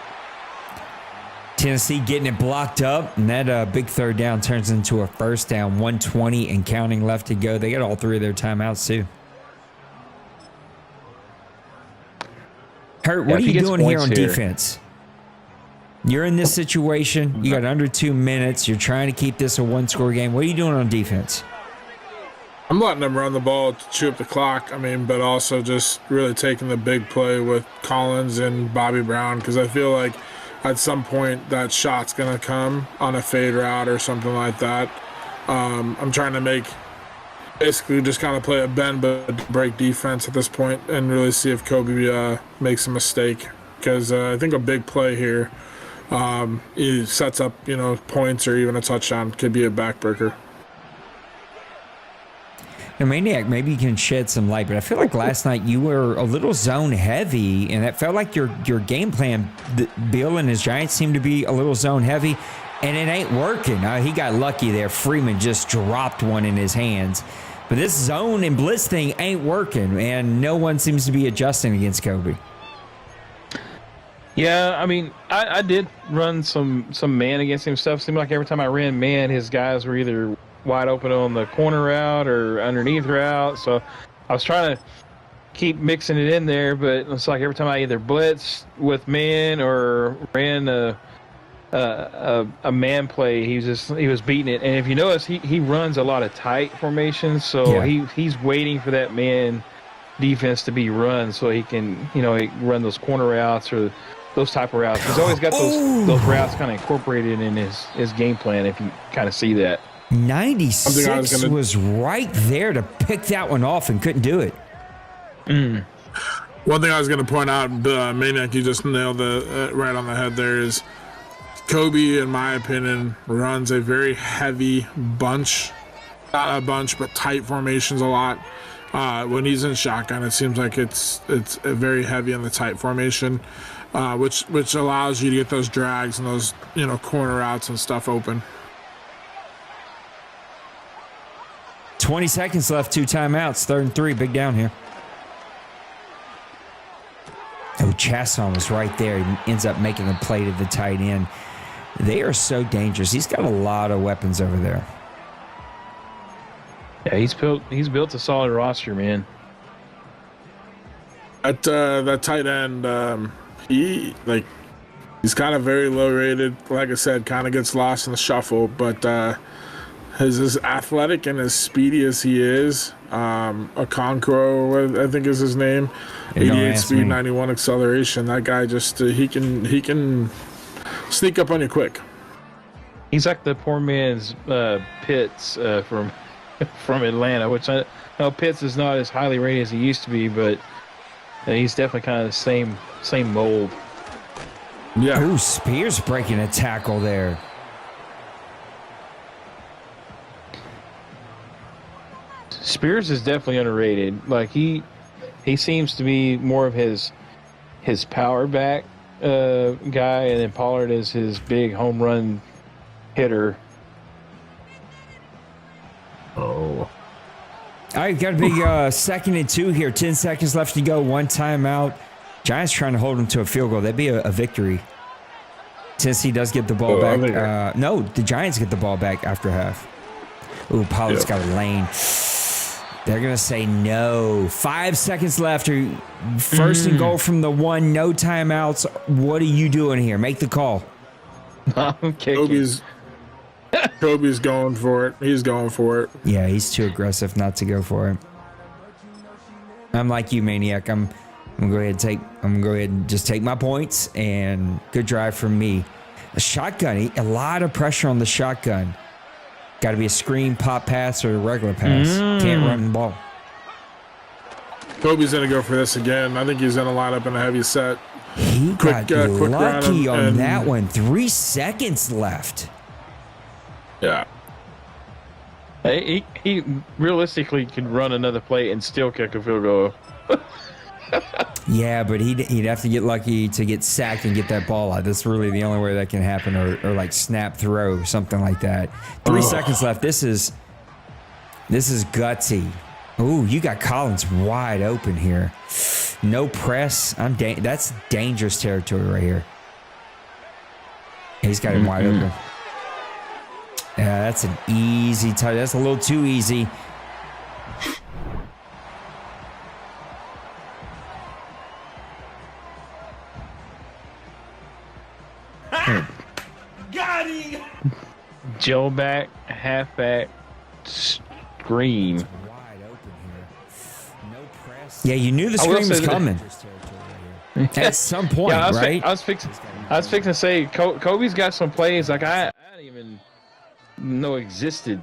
Tennessee getting it blocked up, and that big third down turns into a first down, 1:20 and counting left to go. They got all 3 of their timeouts, too. Hurt, what are you doing here on defense? You're in this situation. You got under 2 minutes. You're trying to keep this a one-score game. What are you doing on defense? I'm letting them run the ball to chew up the clock, but also just really taking the big play with Collins and Bobby Brown, because I feel like at some point that shot's going to come on a fade route or something like that. I'm trying to basically just kind of play a bend but break defense at this point and really see if Kobe makes a mistake, because I think a big play here, he sets up, points or even a touchdown, could be a backbreaker. Now, Maniac, maybe you can shed some light, but I feel like last night you were a little zone heavy, and it felt like your game plan, Bill and his Giants seemed to be a little zone heavy, and it ain't working. He got lucky there. Freeman just dropped one in his hands. But this zone and blitz thing ain't working, and no one seems to be adjusting against Kobe. Yeah, I mean, I did run some man against him stuff. Seemed like every time I ran man, his guys were either wide open on the corner route or underneath route. So I was trying to keep mixing it in there, but it's like every time I either blitzed with man or ran a man play, he was beating it. And if you notice, he runs a lot of tight formations, so he's waiting for that man defense to be run so he can run those corner routes or those type of routes. He's always got those routes kind of incorporated in his game plan, if you kind of see that. 96 was right there to pick that one off and couldn't do it. One thing I was going to point out, the Maniac, you just nailed it right on the head there, is Kobe, in my opinion, runs a very heavy bunch. Not a bunch, but tight formations a lot. When he's in shotgun, it seems like it's very heavy in the tight formation, which allows you to get those drags and those corner routes and stuff open. 20 seconds left, 2 timeouts, 3rd and 3, big down here. Oh, Chasson was right there. He ends up making the play to the tight end. They are so dangerous. He's got a lot of weapons over there. Yeah, he's built a solid roster, man. At that tight end, he's kind of very low rated. Like I said, kind of gets lost in the shuffle. But as athletic and as speedy as he is, Okonkwo, I think is his name, 88 speed, 91 acceleration. That guy just he can sneak up on you quick. He's like the poor man's Pitts from Atlanta, which I know Pitts is not as highly rated as he used to be, but he's definitely kind of the same mold. Yeah. Ooh, Spears breaking a tackle there. Spears is definitely underrated. Like he seems to be more of his power back guy, and then Pollard is his big home run hitter. All right, got a big 2nd and 2 here. 10 seconds left to go. 1 timeout. Giants trying to hold him to a field goal. That'd be a victory. Since he does get the ball back. No, the Giants get the ball back after half. Ooh, Pollard's got a lane. They're going to say no. 5 seconds left. 1st and goal from the 1. No timeouts. What are you doing here? Make the call. I'm kicking. Kobe's going for it. He's going for it. Yeah, he's too aggressive not to go for it. I'm like you, Maniac. I'm gonna go ahead and just take my points, and good drive from me. A shotgun, a lot of pressure on the shotgun. Got to be a screen, pop pass, or a regular pass. Can't run the ball. Kobe's gonna go for this again. I think he's gonna line up in a heavy set. He got lucky on that one. 3 seconds left. Yeah. He realistically could run another play and still kick a field goal. Yeah, but he'd have to get lucky to get sacked and get that ball out. That's really the only way that can happen, or like snap throw, something like that. 3 seconds left. This is gutsy. Ooh, you got Collins wide open here. No press. That's dangerous territory right here. He's got him wide open. Yeah, that's an easy touch. That's a little too easy. Got him! Joe back, halfback, screen. Wide open here. No press. Yeah, you knew the screen was coming. At some point, right? I was fixing to say, Kobe's got some plays like I didn't even know existed.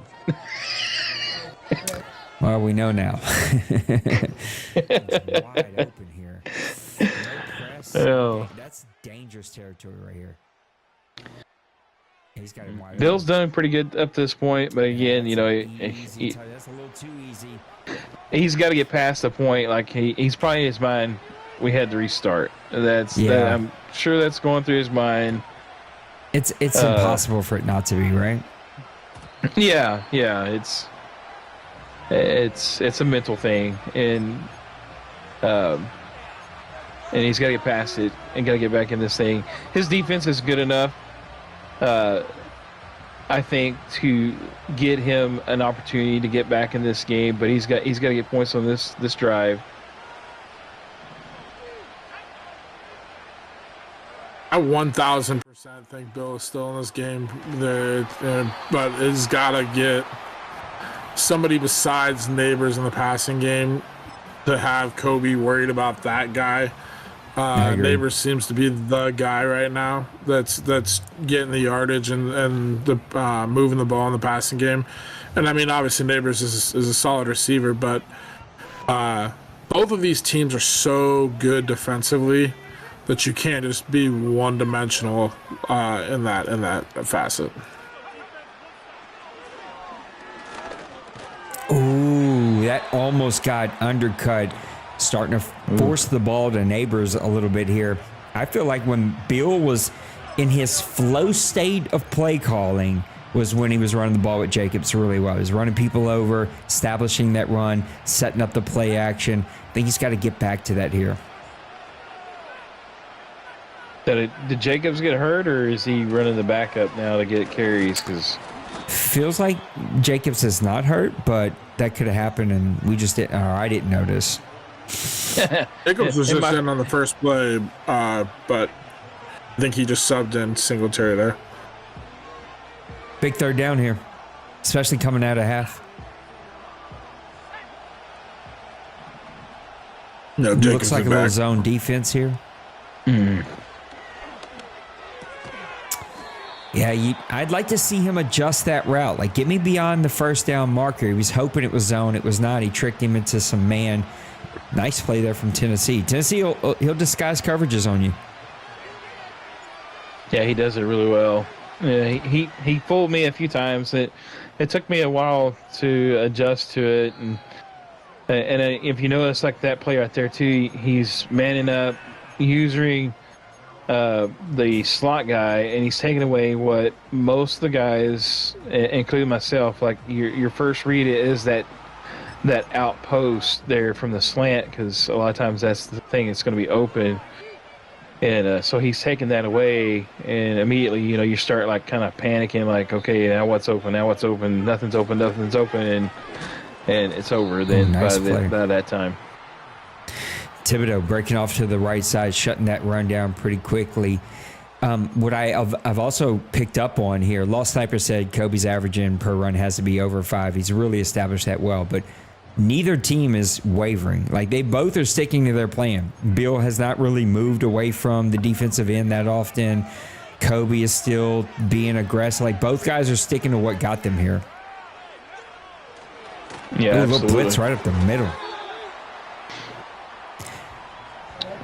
Well, we know now. It's wide open here. No press. Oh. That's dangerous territory right here. He's got him wide Bill's open. done pretty good up to this point, but again, that's a little too easy. He's got to get past the point. Like he's probably in his mind, we had to restart. I'm sure that's going through his mind. It's impossible for it not to be, right? Yeah, it's a mental thing, and and he's got to get past it and got to get back in this thing. His defense is good enough, I think, to get him an opportunity to get back in this game. But he's got to get points on this drive. I 1,000% think Bill is still in this game, but it's got to get somebody besides Neighbors in the passing game to have Kobe worried about that guy. Neighbors seems to be the guy right now that's getting the yardage and the moving the ball in the passing game. And I mean, obviously Neighbors is a solid receiver, but both of these teams are so good defensively that you can't just be one-dimensional in that facet. Ooh, that almost got undercut. Starting to force the ball to Neighbors a little bit here. I feel like when Bill was in his flow state of play calling was when he was running the ball with Jacobs really well. He was running people over, establishing that run, setting up the play action. I think he's got to get back to that here. Did Jacobs get hurt, or is he running the backup now to get carries? Because feels like Jacobs is not hurt, but that could have happened, and we just didn't. Or I didn't notice. Jacobs was just in on the first play, but I think he just subbed in Singletary there. Big third down here, especially coming out of half. No, Jacobs looks like a little zone defense here. Yeah, I'd like to see him adjust that route. Like, get me beyond the first down marker. He was hoping it was zone. It was not. He tricked him into some man. Nice play there from Tennessee. Tennessee, he'll disguise coverages on you. yeah, he does it really well. Yeah, he fooled me a few times. It took me a while to adjust to it, and if you notice, like that play right there too, he's manning up, using the slot guy, and he's taking away what most of the guys, including myself, like your first read is that outpost there from the slant, because a lot of times that's the thing, it's going to be open. And so he's taking that away, and immediately, you start like kind of panicking, like, okay, now what's open, nothing's open, and it's over then. Nice by that time. Thibodeau breaking off to the right side, shutting that run down pretty quickly. What I've also picked up on here, Lost Sniper said Kobe's averaging per run has to be over 5. He's really established that well, but neither team is wavering. Like, they both are sticking to their plan. Bill has not really moved away from the defensive end that often. Kobe is still being aggressive. Like, both guys are sticking to what got them here. Yeah, a little blitz right up the middle.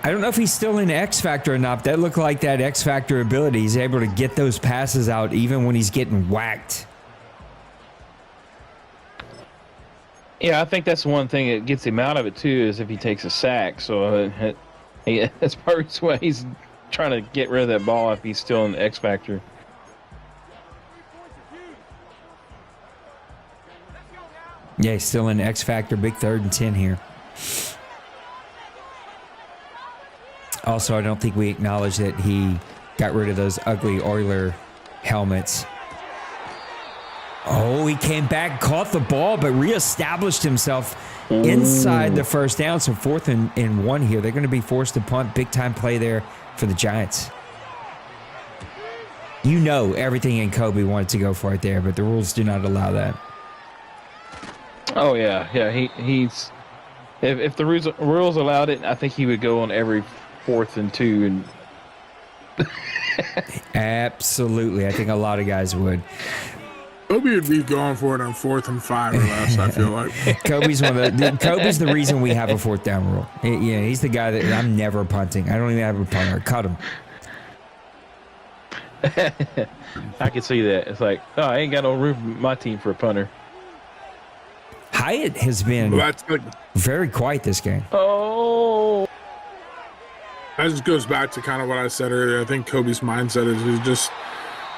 I don't know if he's still in X Factor or not, but that looked like that X Factor ability. He's able to get those passes out even when he's getting whacked. Yeah, I think that's one thing that gets him out of it too, is if he takes a sack. So that's part of why he's trying to get rid of that ball if he's still in the X Factor. Yeah, he's still in X Factor. Big 3rd and 10 here. Also, I don't think we acknowledge that he got rid of those ugly Oiler helmets. Oh, he came back, caught the ball, but reestablished himself inside the first down. So 4th and 1 here. They're going to be forced to punt. Big time play there for the Giants. Everything in Kobe wanted to go for it there, but the rules do not allow that. Oh yeah. He's if the rules allowed it, I think he would go on every 4th and 2 and Absolutely. I think a lot of guys would. Kobe would be going for it on 4th and 5 or less, I feel like. Kobe's Kobe's the reason we have a 4th down rule. Yeah, he's the guy that I'm never punting. I don't even have a punter. Cut him. I can see that. It's like, I ain't got no room for my team for a punter. Hyatt has been very quiet this game. Oh. That just goes back to kind of what I said earlier. I think Kobe's mindset is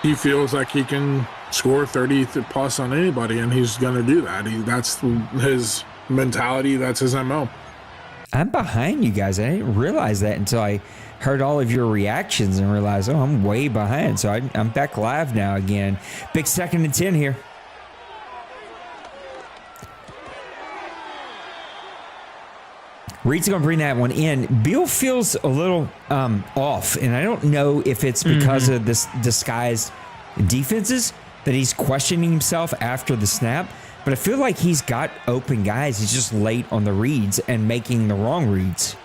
he feels like he can score 30 plus on anybody, and he's going to do that. That's his mentality. That's his MO. I'm behind you guys. I didn't realize that until I heard all of your reactions and realized, oh, I'm way behind. So I'm back live now again. Big 2nd and 10 here. Reed's going to bring that one in. Beal feels a little off, and I don't know if it's because of this disguised defenses that he's questioning himself after the snap, but I feel like he's got open guys. He's just late on the reads and making the wrong reads.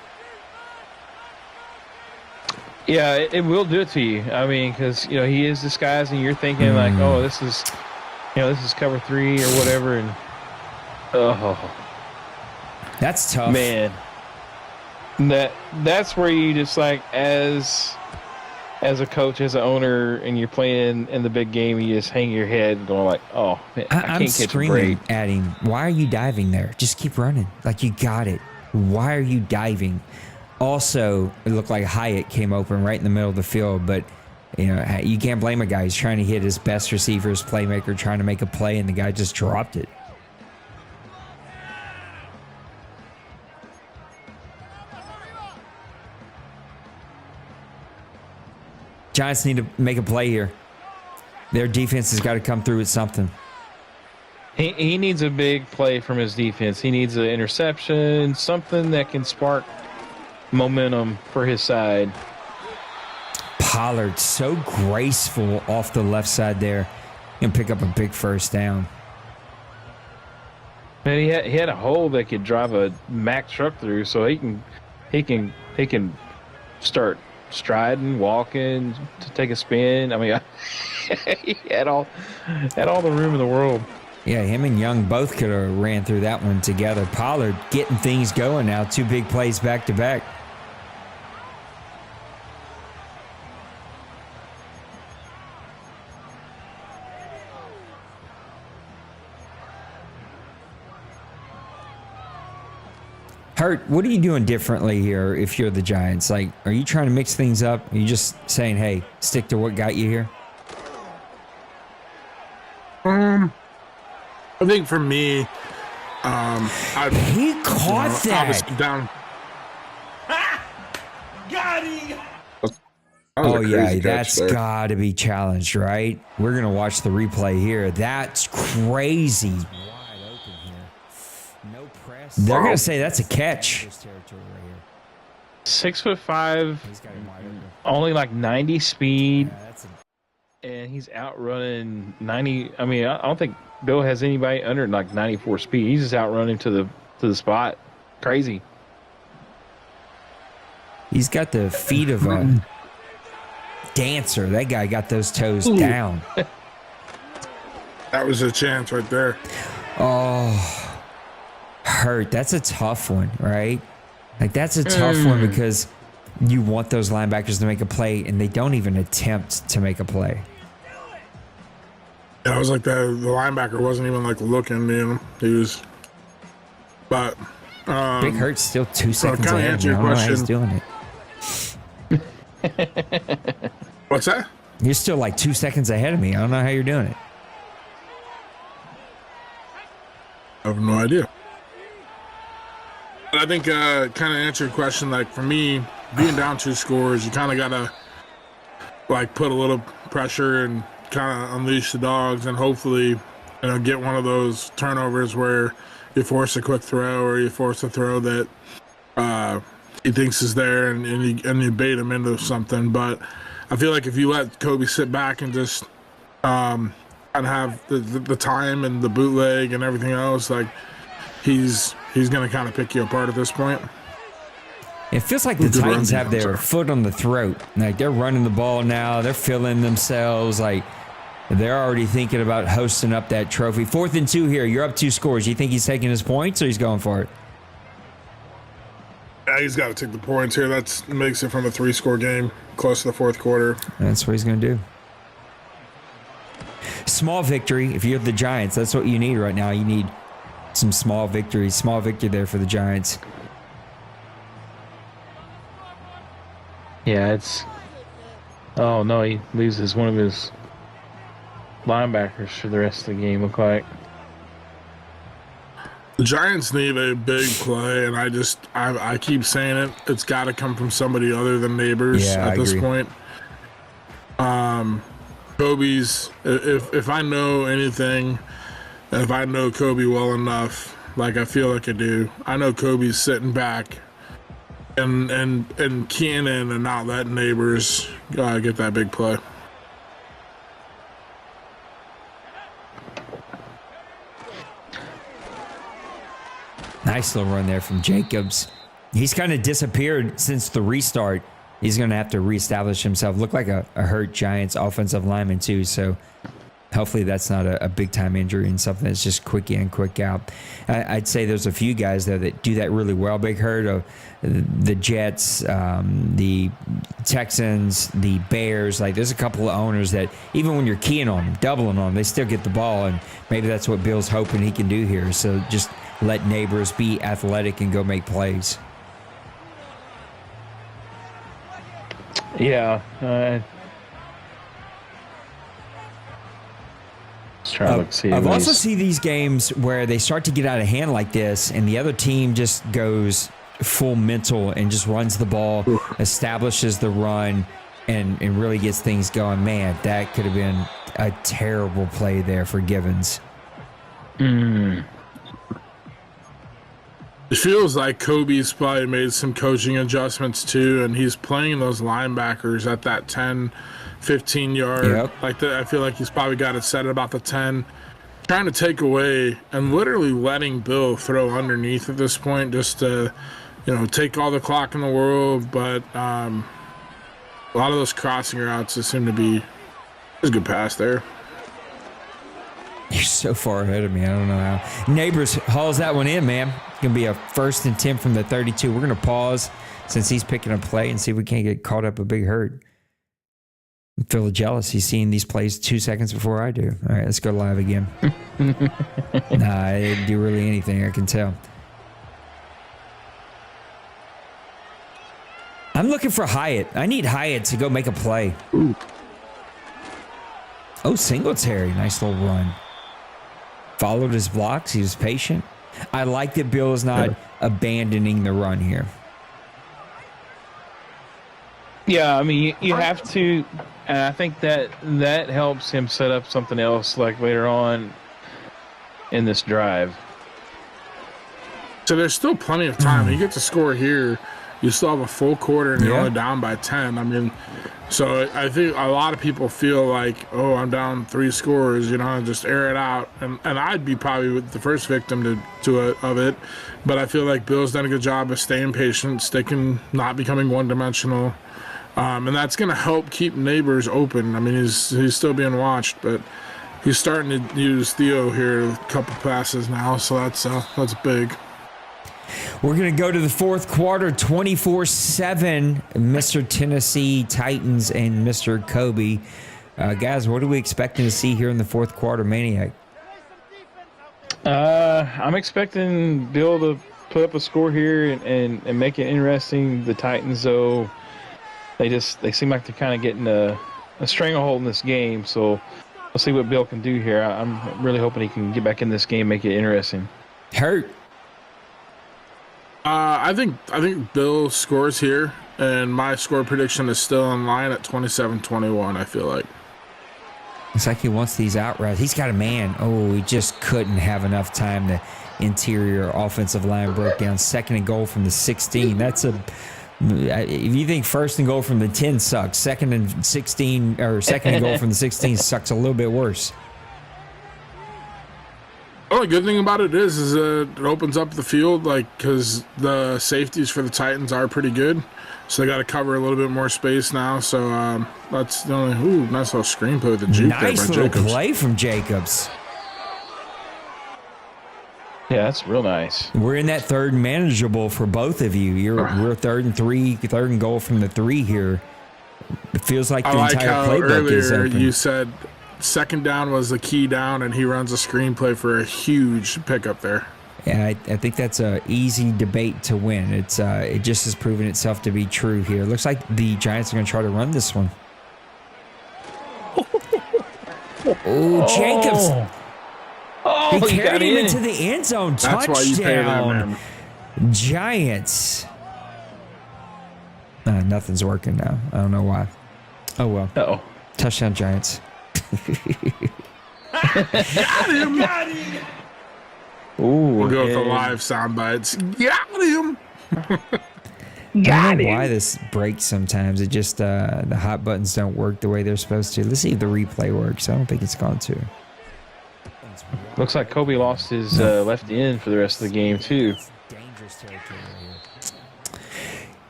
Yeah, it will do it to you. I mean, because, he is disguised, and you're thinking like, oh, this is cover 3 or whatever, and that's tough. Man. That's where you just like, as a coach, as an owner, and you're playing in the big game, you just hang your head and going like, oh, man, I can't catch a screaming break. at him, why are you diving there? Just keep running. Like, you got it. Why are you diving? Also, it looked like Hyatt came open right in the middle of the field, but you can't blame a guy. He's trying to hit his best receiver, his playmaker, trying to make a play, and the guy just dropped it. Giants need to make a play here. Their defense has got to come through with something. He needs a big play from his defense. He needs an interception, something that can spark momentum for his side. Pollard, so graceful off the left side there, and pick up a big first down. Man, he had a hole that could drive a Mack truck through, so he can start striding, walking, to take a spin. I mean, he had all the room in the world. Yeah, him and Young both could have ran through that one together. Pollard getting things going now. 2 big plays back to back. Hurt, what are you doing differently here if you're the Giants? Like, are you trying to mix things up? Are you just saying, hey, stick to what got you here? I think for me, he caught that. I was down. Got him! Oh, yeah, that's got to be challenged, right? We're going to watch the replay here. That's crazy. Wide open here. No press. They're going to say that's a catch. 6'5", only like 90 speed, and he's outrunning 90. I mean, I don't think Bill has anybody under like 94 speed. He's just outrunning to the spot. Crazy. He's got the feet of a dancer. That guy got those toes down. That was a chance right there. Oh, Hurt. That's a tough one, right? Like, that's a tough one because you want those linebackers to make a play, and they don't even attempt to make a play. Yeah, I was like the linebacker wasn't even like looking, He was, but Big Hurt's still 2 seconds kinda ahead. I answer your don't know how he's question. doing it. What's that? You're still like 2 seconds ahead of me. I don't know how you're doing it. I have no idea. But I think kind of answer your question, like for me, being down 2 scores, you kind of gotta like put a little pressure and kind of unleash the dogs, and hopefully, get one of those turnovers where you force a quick throw or you force a throw that he thinks is there, and you bait him into something. But I feel like if you let Kobe sit back and just and have the time and the bootleg and everything else, like he's going to kind of pick you apart at this point. It feels like the Titans have their foot on the throat. Like, they're running the ball now. They're feeling themselves. Like, they're already thinking about hosting up that trophy. 4th and 2 here. You're up 2 scores. You think he's taking his points or he's going for it? Yeah, he's got to take the points here. That makes it from a 3-score game close to the 4th quarter. That's what he's going to do. Small victory. If you're the Giants, that's what you need right now. You need some small victories. Small victory there for the Giants. Yeah, it's. Oh no, he loses one of his linebackers for the rest of the game. Look like. The Giants need a big play, and I keep saying it. It's got to come from somebody other than Neighbors at this point. Kobe's. If I know anything, if I know Kobe well enough, like I feel like I do, I know Kobe's sitting back and keying in and not letting Neighbors get that big play. Nice little run there from Jacobs. He's kind of disappeared since the restart. He's going to have to reestablish himself. Looked like a hurt Giants offensive lineman too, so hopefully that's not a big-time injury and something that's just quick in, quick out. I'd say there's a few guys there that do that really well. Big Hurt, the Jets, the Texans, the Bears. Like, there's a couple of owners that even when you're keying on them, doubling on them, they still get the ball, and maybe that's what Bill's hoping he can do here. So just let Neighbors be athletic and go make plays. Yeah. I've also seen these games where they start to get out of hand like this, and the other team just goes full mental and just runs the ball, establishes the run, and really gets things going. Man, that could have been a terrible play there for Givens. It feels like Kobe's probably made some coaching adjustments too, and he's playing those linebackers at that 10, 15 yard. Yep. Like I feel like he's probably got it set at about the 10, trying to take away and literally letting Bill throw underneath at this point just to, take all the clock in the world. But a lot of those crossing routes just seem to be a good pass there. You're so far ahead of me. I don't know how. Neighbors hauls that one in, man. Going to be a 1st and 10 from the 32. We're going to pause since he's picking a play and see if we can't get caught up a Big Hurt. I'm feeling jealous. He's seeing these plays 2 seconds before I do. All right, let's go live again. Nah, I didn't do really anything, I can tell. I'm looking for Hyatt. I need Hyatt to go make a play. Ooh. Oh, Singletary. Nice little run. Followed his blocks. He was patient. I like that Bill is not abandoning the run here. Yeah, I mean, you have to, and I think that helps him set up something else like later on in this drive. So there's still plenty of time. You get to score here. You still have a full quarter and you're only down by 10. I mean, so I think a lot of people feel like, oh, I'm down 3 scores, just air it out. And I'd be probably the first victim of it. But I feel like Bill's done a good job of staying patient, sticking, not becoming one-dimensional. And that's going to help keep Neighbors open. I mean, he's still being watched, but he's starting to use Theo here a couple passes now, so that's big. We're going to go to the fourth quarter, 24-7, Mr. Tennessee Titans and Mr. Kobe. Guys, what are we expecting to see here in the fourth quarter, Maniac? I'm expecting Bill to put up a score here and make it interesting. The Titans, though, they seem like they're kind of getting a stranglehold in this game, so we'll see what Bill can do here. I'm really hoping he can get back in this game, make it interesting. Hurt. I think Bill scores here, and my score prediction is still in line at 27-21, I feel like. It's like he wants these out routes. He's got a man. Oh, he just couldn't have enough time. The interior offensive line broke down. 2nd and goal from the 16. If you think 1st and goal from the 10 sucks, 2nd and 16 or 2nd and goal from the 16 sucks a little bit worse. The only good thing about it is it opens up the field, because the safeties for the Titans are pretty good, so they got to cover a little bit more space now. So that's the only nice little screen play with the juke there by Jacobs. Nice little play from Jacobs. Yeah, that's real nice. We're in that 3rd manageable for both of you. We're 3rd and 3, 3rd and goal from the 3 here. It feels like the entire playbook is open. You said 2nd down was the key down, and he runs a screenplay for a huge pickup there. Yeah, I think that's an easy debate to win. It just has proven itself to be true here. It looks like the Giants are going to try to run this one. Oh, Jacobs. Oh, Oh, He he got carried him in. into the end zone. That's why you pay that, Touchdown. man. Giants. Nothing's working now. I don't know why. Oh, well. Uh-oh. Touchdown, Giants. Ooh, We'll go with the and- live sound bites. Got him. I don't know why this breaks sometimes. It just, the hot buttons don't work the way they're supposed to. Let's see if the replay works. I don't think it's going to. Looks like Kobe lost his left end for the rest of the game, too. Dangerous territory here.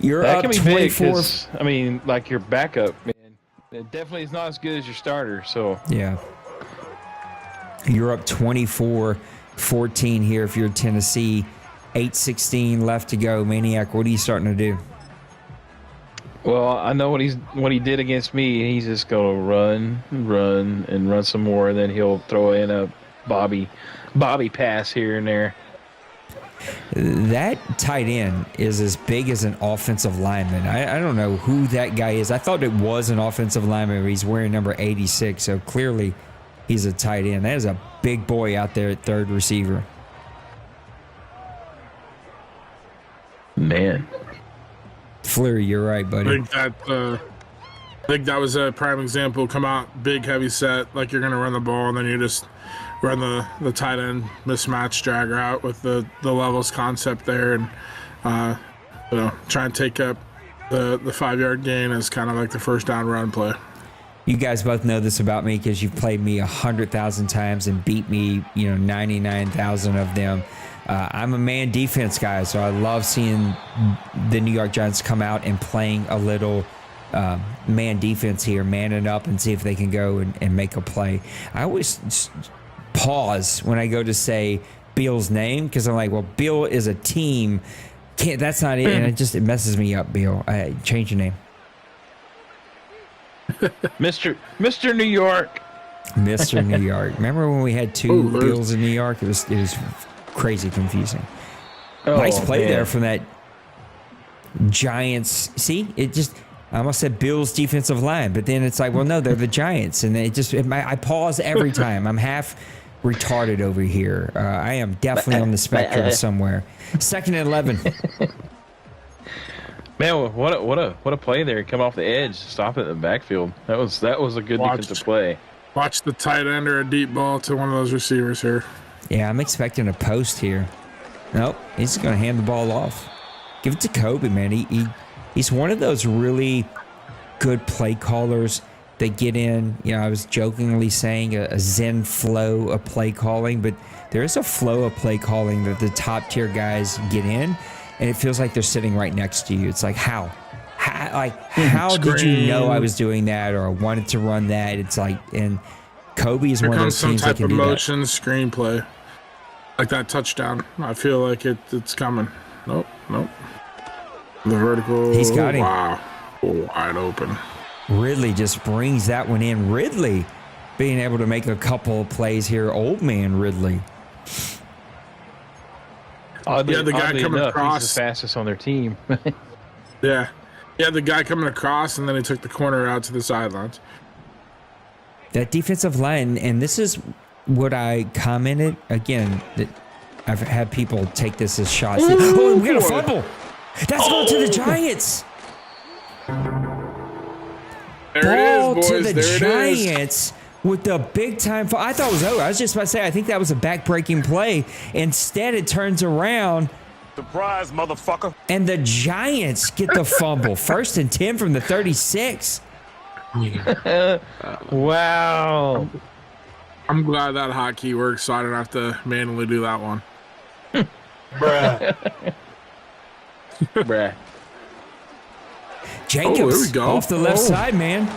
You're That up can be big 24. 'cause, I mean, like your backup, man. It definitely is not as good as your starter, so. Yeah. You're up 24-14 here if you're Tennessee. 8:16 left to go. Maniac, what are you starting to do? Well, I know what he did against me. He's just gonna run some more, and then he'll throw in a Bobby pass here and there. That tight end is as big as an offensive lineman. I don't know who that guy is. I thought it was an offensive lineman, but he's wearing number 86, so clearly he's a tight end. That is a big boy out there at third receiver. Man. Fleury, you're right, I buddy. think that was a prime example. Come out big, heavy set, like you're gonna run the ball, and then you just run the tight end mismatch drag route with the levels concept there, and try and take up the 5-yard gain as kind of like the first down run play. You guys both know this about me because you've played me 100,000 times and beat me, 99,000 of them. I'm a man defense guy, so I love seeing the New York Giants come out and playing a little man defense here, manning up and see if they can go and make a play. I always pause when I go to say Bill's name because I'm like, well, Bill is a team. That's not it, and it messes me up, Bill. Change your name. Mr. New York. Mr. New York. Remember when we had two Bills in New York? It was crazy confusing. Nice play there from that Giants. See, I almost said Bills defensive line, but then it's like, well, no, they're the Giants, and I pause every time. I'm half retarded over here. I am definitely on the spectrum somewhere. 2nd and 11. Man, what a play there! Come off the edge, stop it in the backfield. That was a good defensive play. Watch the tight end or a deep ball to one of those receivers here. Yeah, I'm expecting a post here. Nope, he's going to hand the ball off. Give it to Kobe, man. He's one of those really good play callers that get in. I was jokingly saying a zen flow of play calling, but there is a flow of play calling that the top tier guys get in, and it feels like they're sitting right next to you. It's like, how did you know I was doing that or I wanted to run that? It's like, and Kobe is one of those teams that can do that. Here comes some type of motion screenplay, like that touchdown. I feel like it's coming. Nope. The vertical. He's got him. Wow, wide open. Ridley just brings that one in. Ridley being able to make a couple of plays here. Old man Ridley. The guy coming across. He's the fastest on their team. Yeah, the guy coming across, and then he took the corner out to the sidelines. That defensive line, and this is what I commented again. That I've had people take this as shots. Oh, we got a fumble. That's going to the Giants. There Ball it is, boys. to the There Giants with the big time. I thought it was over. I was just about to say, I think that was a back-breaking play. Instead, it turns around. Surprise, motherfucker. And the Giants get the fumble. 1st and 10 from the 36. Wow. I'm glad that hotkey works, so I don't have to manually do that one. Bruh. Jacobs there we go. off the left side, man.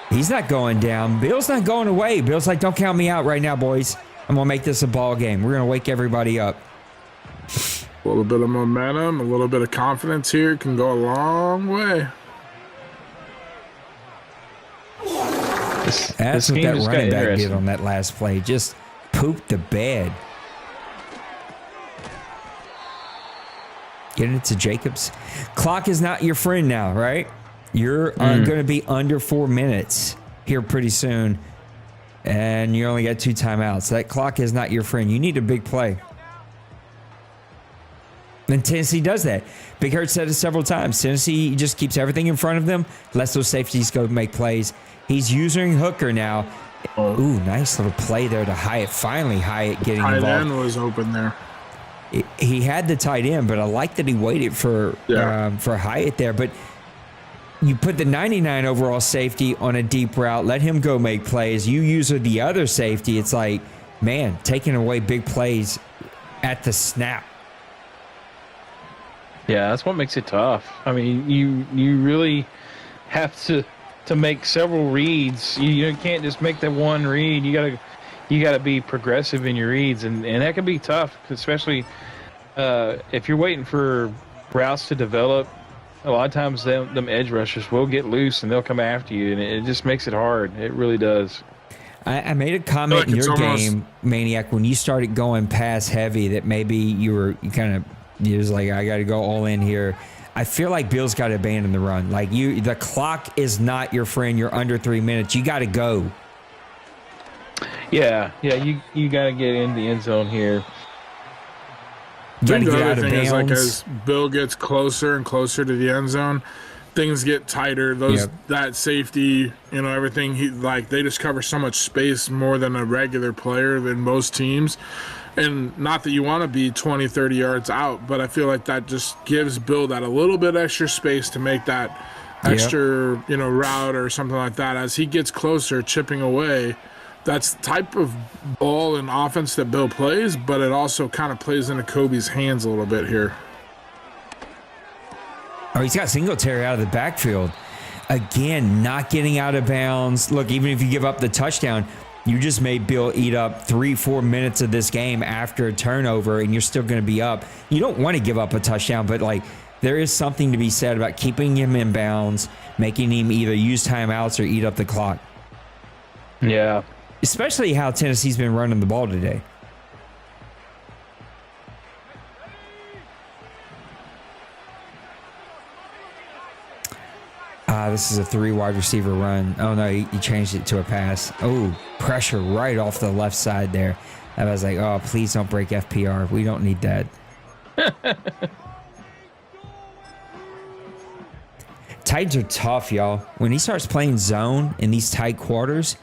He's not going down. Bill's not going away. Bill's like, don't count me out right now, boys. I'm going to make this a ball game. We're going to wake everybody up. A little bit of momentum, a little bit of confidence here can go a long way. That's what that running back did on that last play. Just pooped the bed. Getting it to Jacobs. Clock is not your friend now, right? You're going to be under 4 minutes here pretty soon. And you only got 2 timeouts. That clock is not your friend. You need a big play. And Tennessee does that. Big Hurt said it several times. Tennessee just keeps everything in front of them, lets those safeties go make plays. He's using Hooker now. Ooh, nice little play there to Hyatt. Finally, Hyatt getting involved. Tight end was open there. He had the tight end, but I like that he waited for Hyatt there. But you put the 99 overall safety on a deep route, let him go make plays. You use the other safety. It's like, man, taking away big plays at the snap. Yeah, that's what makes it tough. I mean, you really have to make several reads. You can't just make that one read. You gotta be progressive in your reads, and that can be tough, especially if you're waiting for routes to develop. A lot of times them edge rushers will get loose and they'll come after you, and it just makes it hard. It really does. I made a comment in your game, Maniac, when you started going pass heavy that maybe you was like, I got to go all in here. I feel like Bill's got to abandon the run. Like the clock is not your friend. You're under 3 minutes. You got to go. Yeah, you got to get in the end zone here. You got to get the out other of thing bounds. is, like, as Bill gets closer and closer to the end zone, things get tighter. That safety, everything. They just cover so much space more than a regular player than most teams. And not that you want to be 20, 30 yards out, but I feel like that just gives Bill that a little bit extra space to make that extra, route or something like that. As he gets closer, chipping away, that's the type of ball and offense that Bill plays, but it also kind of plays into Kobe's hands a little bit here. Oh, he's got Singletary out of the backfield. Again, not getting out of bounds. Look, even if you give up the touchdown, you just made Bill eat up 3-4 minutes of this game after a turnover, and you're still going to be up. You don't want to give up a touchdown, but there is something to be said about keeping him in bounds, making him either use timeouts or eat up the clock. Yeah. Especially how Tennessee's been running the ball today. This is a 3 wide receiver run. Oh, no, he changed it to a pass. Oh, pressure right off the left side there. I was like, oh, please don't break FPR. We don't need that. Titans are tough, y'all. When he starts playing zone in these tight quarters,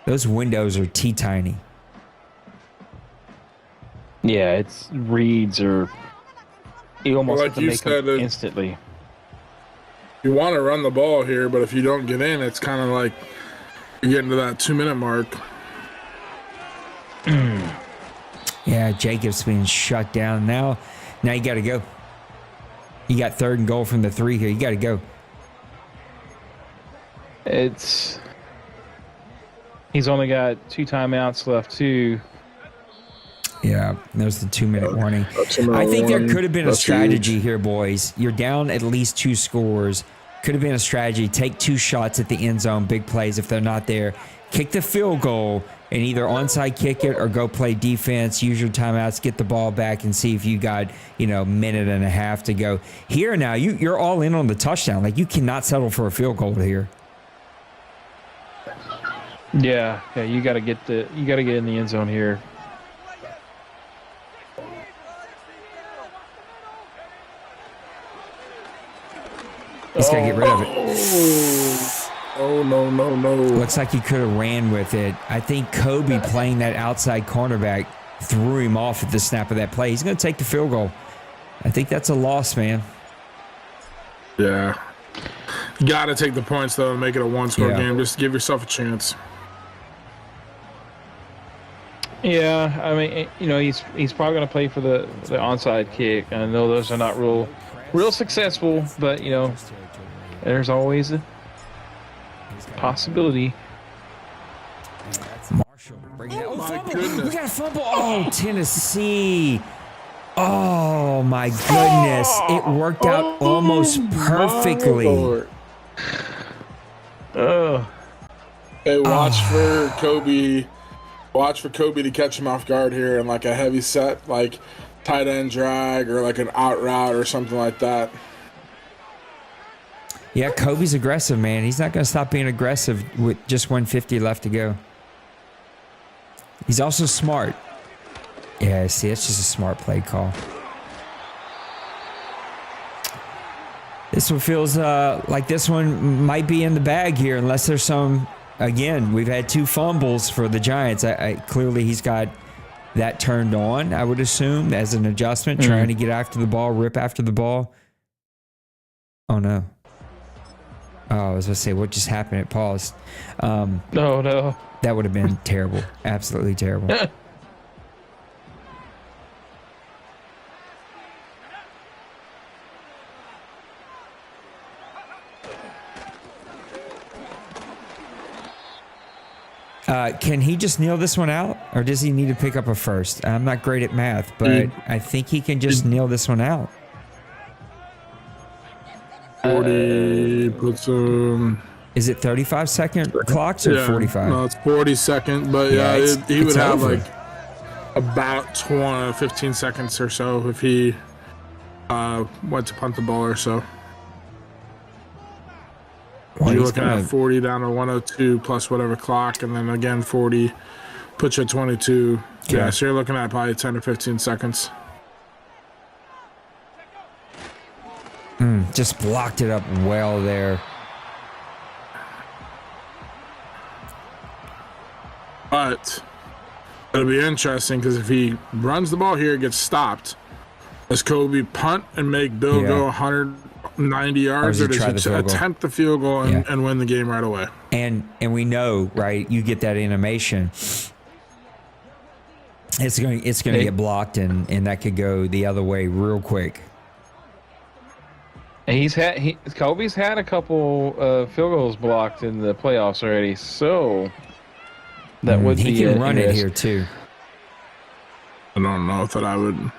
those windows are teeny. Yeah, it's reads or you almost have to make them instantly. You want to run the ball here, but if you don't get in, it's kind of like you're getting to that 2-minute mark. Yeah, Jacobs being shut down. Now you got to go. You got 3rd and goal from the 3 here. You got to go. He's only got 2 timeouts left, too. Yeah, there's the 2-minute warning. I think there could have been a strategy here, boys. You're down at least 2 scores. Could have been a strategy. Take 2 shots at the end zone, big plays if they're not there. Kick the field goal and either onside kick it or go play defense, use your timeouts, get the ball back and see if you got, minute and a half to go. Here now, you're all in on the touchdown. Like, you cannot settle for a field goal here. Yeah, you got to get in the end zone here. He's got to get rid of it. Oh, no. Looks like he could have ran with it. I think Kobe playing that outside cornerback threw him off at the snap of that play. He's going to take the field goal. I think that's a loss, man. Yeah. You got to take the points, though, and make it a 1-score game. Just give yourself a chance. Yeah, I mean, he's probably going to play for the onside kick. I know those are not real successful, but there's always a possibility. Marshall, oh my goodness! We got a fumble. Oh, Tennessee! Oh my goodness! It worked out almost perfectly. Oh. Hey, watch for Kobe. Watch for Kobe to catch him off guard here and like a heavy set, like tight end drag or like an out route or something like that. Yeah, Kobe's aggressive, man. He's not going to stop being aggressive with just 150 left to go. He's also smart. Yeah, see, it's just a smart play call. This one feels like this one might be in the bag here, unless there's some. Again, we've had 2 fumbles for the Giants. Clearly, he's got that turned on, I would assume, as an adjustment, trying to get after the ball, rip after the ball. Oh, no. Oh, I was going to say, what just happened? It paused. No. That would have been terrible. Absolutely terrible. Can he just kneel this one out, or does he need to pick up a first? I'm not great at math, but I think he can just kneel this one out. 40 puts him. Is it 35-second clocks or 45? No, it's 40-second, but he would have like about 15 seconds or so if he went to punt the ball or so. Well, you're looking at 40 down to 102 plus whatever clock, and then again 40 puts you at 22. Okay. Yeah, so you're looking at probably 10 to 15 seconds. Just blocked it up well there. But it'll be interesting because if he runs the ball here, gets stopped, does Kobe punt and make Bill go 190 yards, or does he attempt the field goal and win the game right away? And we know, right? You get that animation, it's going to get blocked, and that could go the other way real quick. And Kobe's had a couple field goals blocked in the playoffs already, so that would be. He can run it here too. I don't know that I would.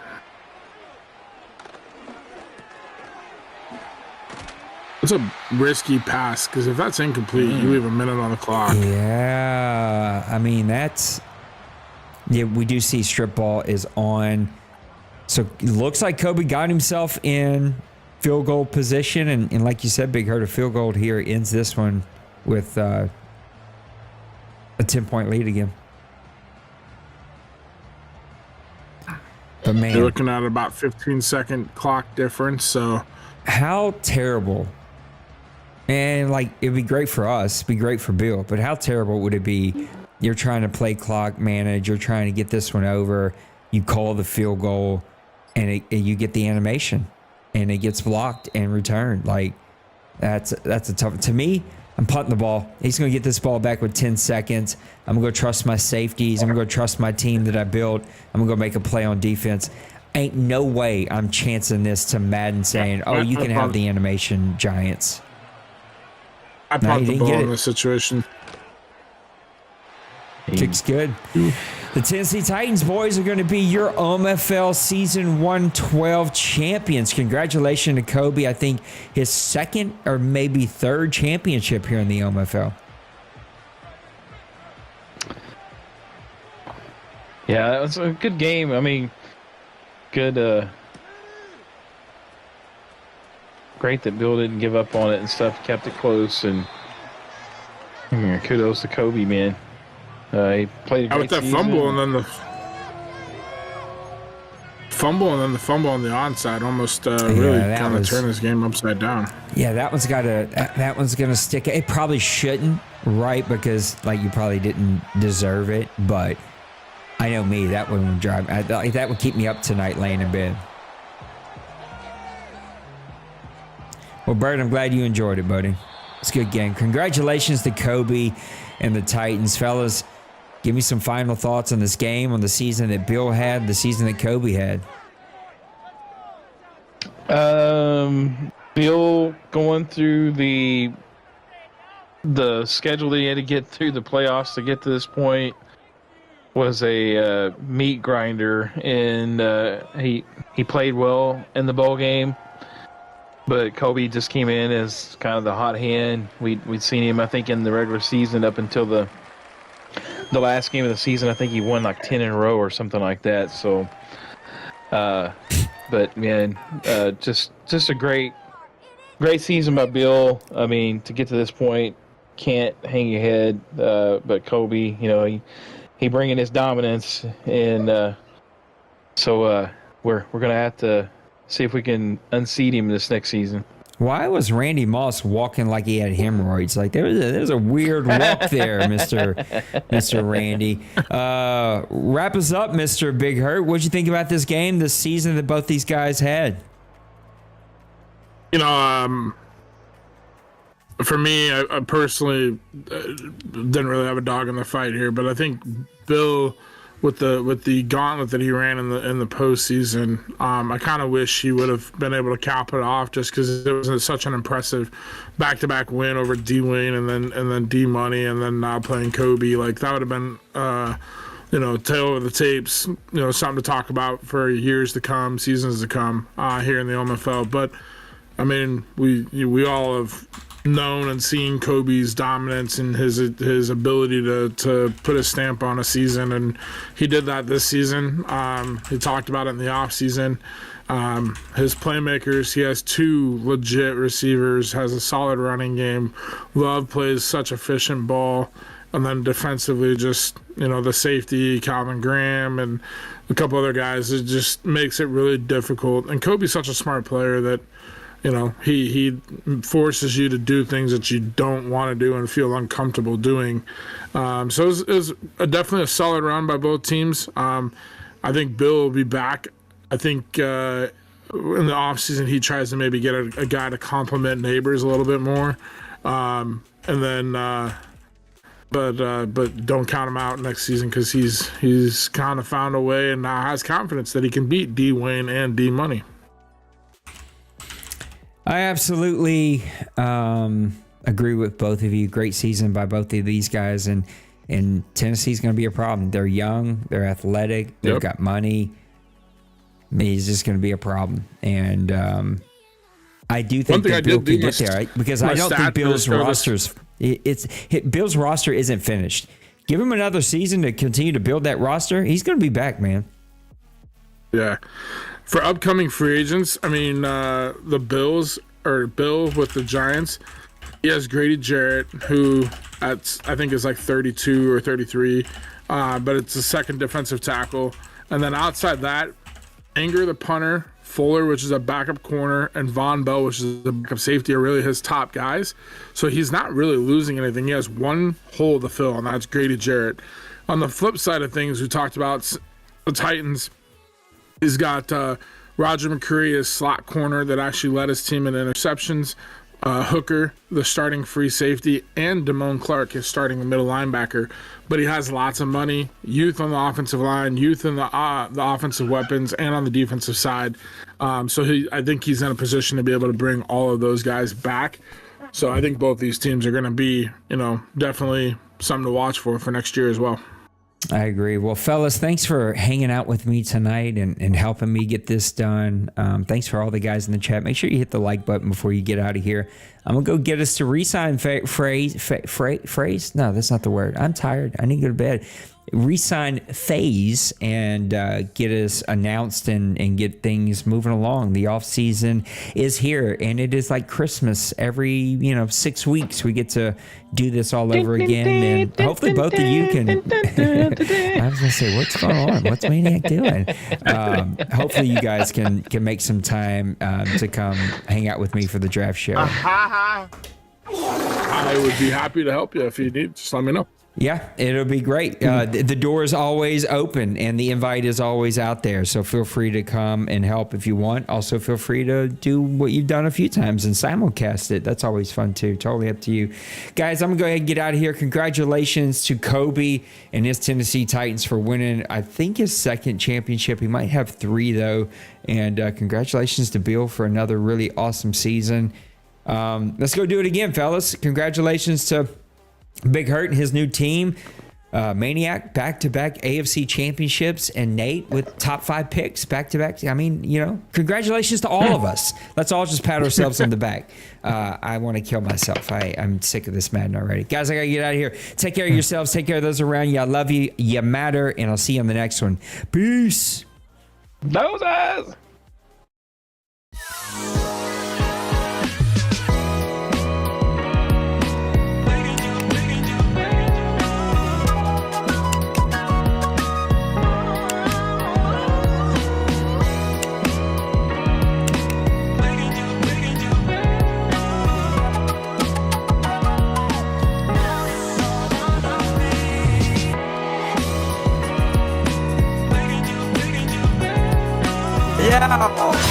It's a risky pass because if that's incomplete, you leave a minute on the clock. Yeah, I mean we do see strip ball is on, so it looks like Kobe got himself in field goal position, and like you said, Big Hurt, a field goal here ends this one with a 10-point lead again. But man, you're looking at about 15-second clock difference. So how terrible. And like, it'd be great for us, it'd be great for Bill, but how terrible would it be? You're trying to play clock manage, you're trying to get this one over, you call the field goal, and you get the animation, and it gets blocked and returned. Like, that's a tough. To me, I'm punting the ball. He's going to get this ball back with 10 seconds. I'm going to go trust my safeties. I'm going to go trust my team that I built. I'm going to go make a play on defense. Ain't no way I'm chancing this to Madden saying, oh, you can have the animation, Giants. I punt the ball in this situation. Kick's good. The Tennessee Titans boys are going to be your OMFL Season 112 champions. Congratulations to Kobe. I think his second or maybe third championship here in the OMFL. Yeah, it was a good game. I mean, good. Great that Bill didn't give up on it and stuff. Kept it close, and kudos to Kobe, man. He played a great with that season. fumble and then the fumble on the onside almost really kind of turned this game upside down. Yeah, that one's gonna stick. It probably shouldn't, right? Because like you probably didn't deserve it, but I know me, that one would drive. That would keep me up tonight, laying in bed. Well, Bert, I'm glad you enjoyed it, buddy. It's a good game. Congratulations to Kobe and the Titans, fellas. Give me some final thoughts on this game, on the season that Bill had, the season that Kobe had. Bill going through the schedule that he had to get through the playoffs to get to this point was a meat grinder, and he played well in the bowl game. But Kobe just came in as kind of the hot hand. We'd seen him, I think, in the regular season up until the last game of the season. I think he won like 10 in a row or something like that. So, but man, just a great season by Bill. I mean, to get to this point, can't hang your head. But Kobe, he bringing his dominance, and so we're gonna have to see if we can unseat him this next season. Why was Randy Moss walking like he had hemorrhoids? Like there's a weird walk there, Mr. Randy. Wrap us up, Mr. Big Hurt. What'd you think about this game, this season that both these guys had? You know, for me, I personally didn't really have a dog in the fight here, but I think Bill, with the gauntlet that he ran in the postseason, I kind of wish he would have been able to cap it off, just because it was such an impressive back-to-back win over D Wayne and then D Money and then now playing Kobe. Like that would have been tail of the tapes, something to talk about for years to come, seasons to come here in the OMFL. But I mean, we all have known and seen Kobe's dominance and his ability to put a stamp on a season, and he did that this season. He talked about it in the offseason. His playmakers, he has 2 legit receivers, has a solid running game. Love plays such efficient ball, and then defensively, just the safety, Calvin Graham, and a couple other guys. It just makes it really difficult. And Kobe's such a smart player that he forces you to do things that you don't want to do and feel uncomfortable doing. So it was definitely a solid round by both teams. I think Bill will be back. I think in the offseason he tries to maybe get a guy to compliment Neighbors a little bit more. But don't count him out next season, because he's kind of found a way and now has confidence that he can beat D Wayne and D Money. I absolutely agree with both of you. Great season by both of these guys, and Tennessee's going to be a problem. They're young, they're athletic, they've got money. He's just going to be a problem, and I do think that Bill can get there, because I don't think Bill's Bill's roster isn't finished. Give him another season to continue to build that roster. He's going to be back, man. Yeah. For upcoming free agents, I mean, the Bill with the Giants, he has Grady Jarrett, who I think is like 32 or 33, but it's a second defensive tackle. And then outside that, Anger, the punter, Fuller, which is a backup corner, and Von Bell, which is a backup safety, are really his top guys. So he's not really losing anything. He has one hole to fill, and that's Grady Jarrett. On the flip side of things, we talked about the Titans. He's got Roger McCreary as slot corner that actually led his team in interceptions. Hooker, the starting free safety, and Damone Clark is starting the middle linebacker. But he has lots of money, youth on the offensive line, youth in the offensive weapons, and on the defensive side. So I think he's in a position to be able to bring all of those guys back. So I think both these teams are going to be, definitely something to watch for next year as well. I agree. Well, fellas, thanks for hanging out with me tonight and helping me get this done. Thanks for all the guys in the chat. Make sure you hit the like button before you get out of here. I'm going to go get us to re-sign phrase. No, that's not the word. I'm tired. I need to go to bed. Re-sign phase and get us announced and get things moving along. The off season is here, and it is like Christmas. Every 6 weeks we get to do this all over again, and hopefully both of you can. I was gonna say, what's going on? What's Maniac doing? Hopefully you guys can make some time to come hang out with me for the draft show. I would be happy to help you if you need. Just let me know. Yeah, it'll be great. The door is always open and the invite is always out there. So feel free to come and help if you want. Also, feel free to do what you've done a few times and simulcast it. That's always fun too. Totally up to you. Guys, I'm going to go ahead and get out of here. Congratulations to Kobe and his Tennessee Titans for winning, I think, his second championship. He might have 3 though. And congratulations to Bill for another really awesome season. Let's go do it again, fellas. Congratulations to Big Hurt and his new team. Maniac, back-to-back AFC championships, and Nate with top 5 picks back-to-back. I mean, congratulations to all of us. Let's all just pat ourselves on the back. I want to kill myself. I'm sick of this Madden already. Guys, I got to get out of here. Take care of yourselves. Take care of those around you. I love you. You matter, and I'll see you on the next one. Peace. Those eyes.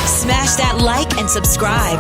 Smash that like and subscribe.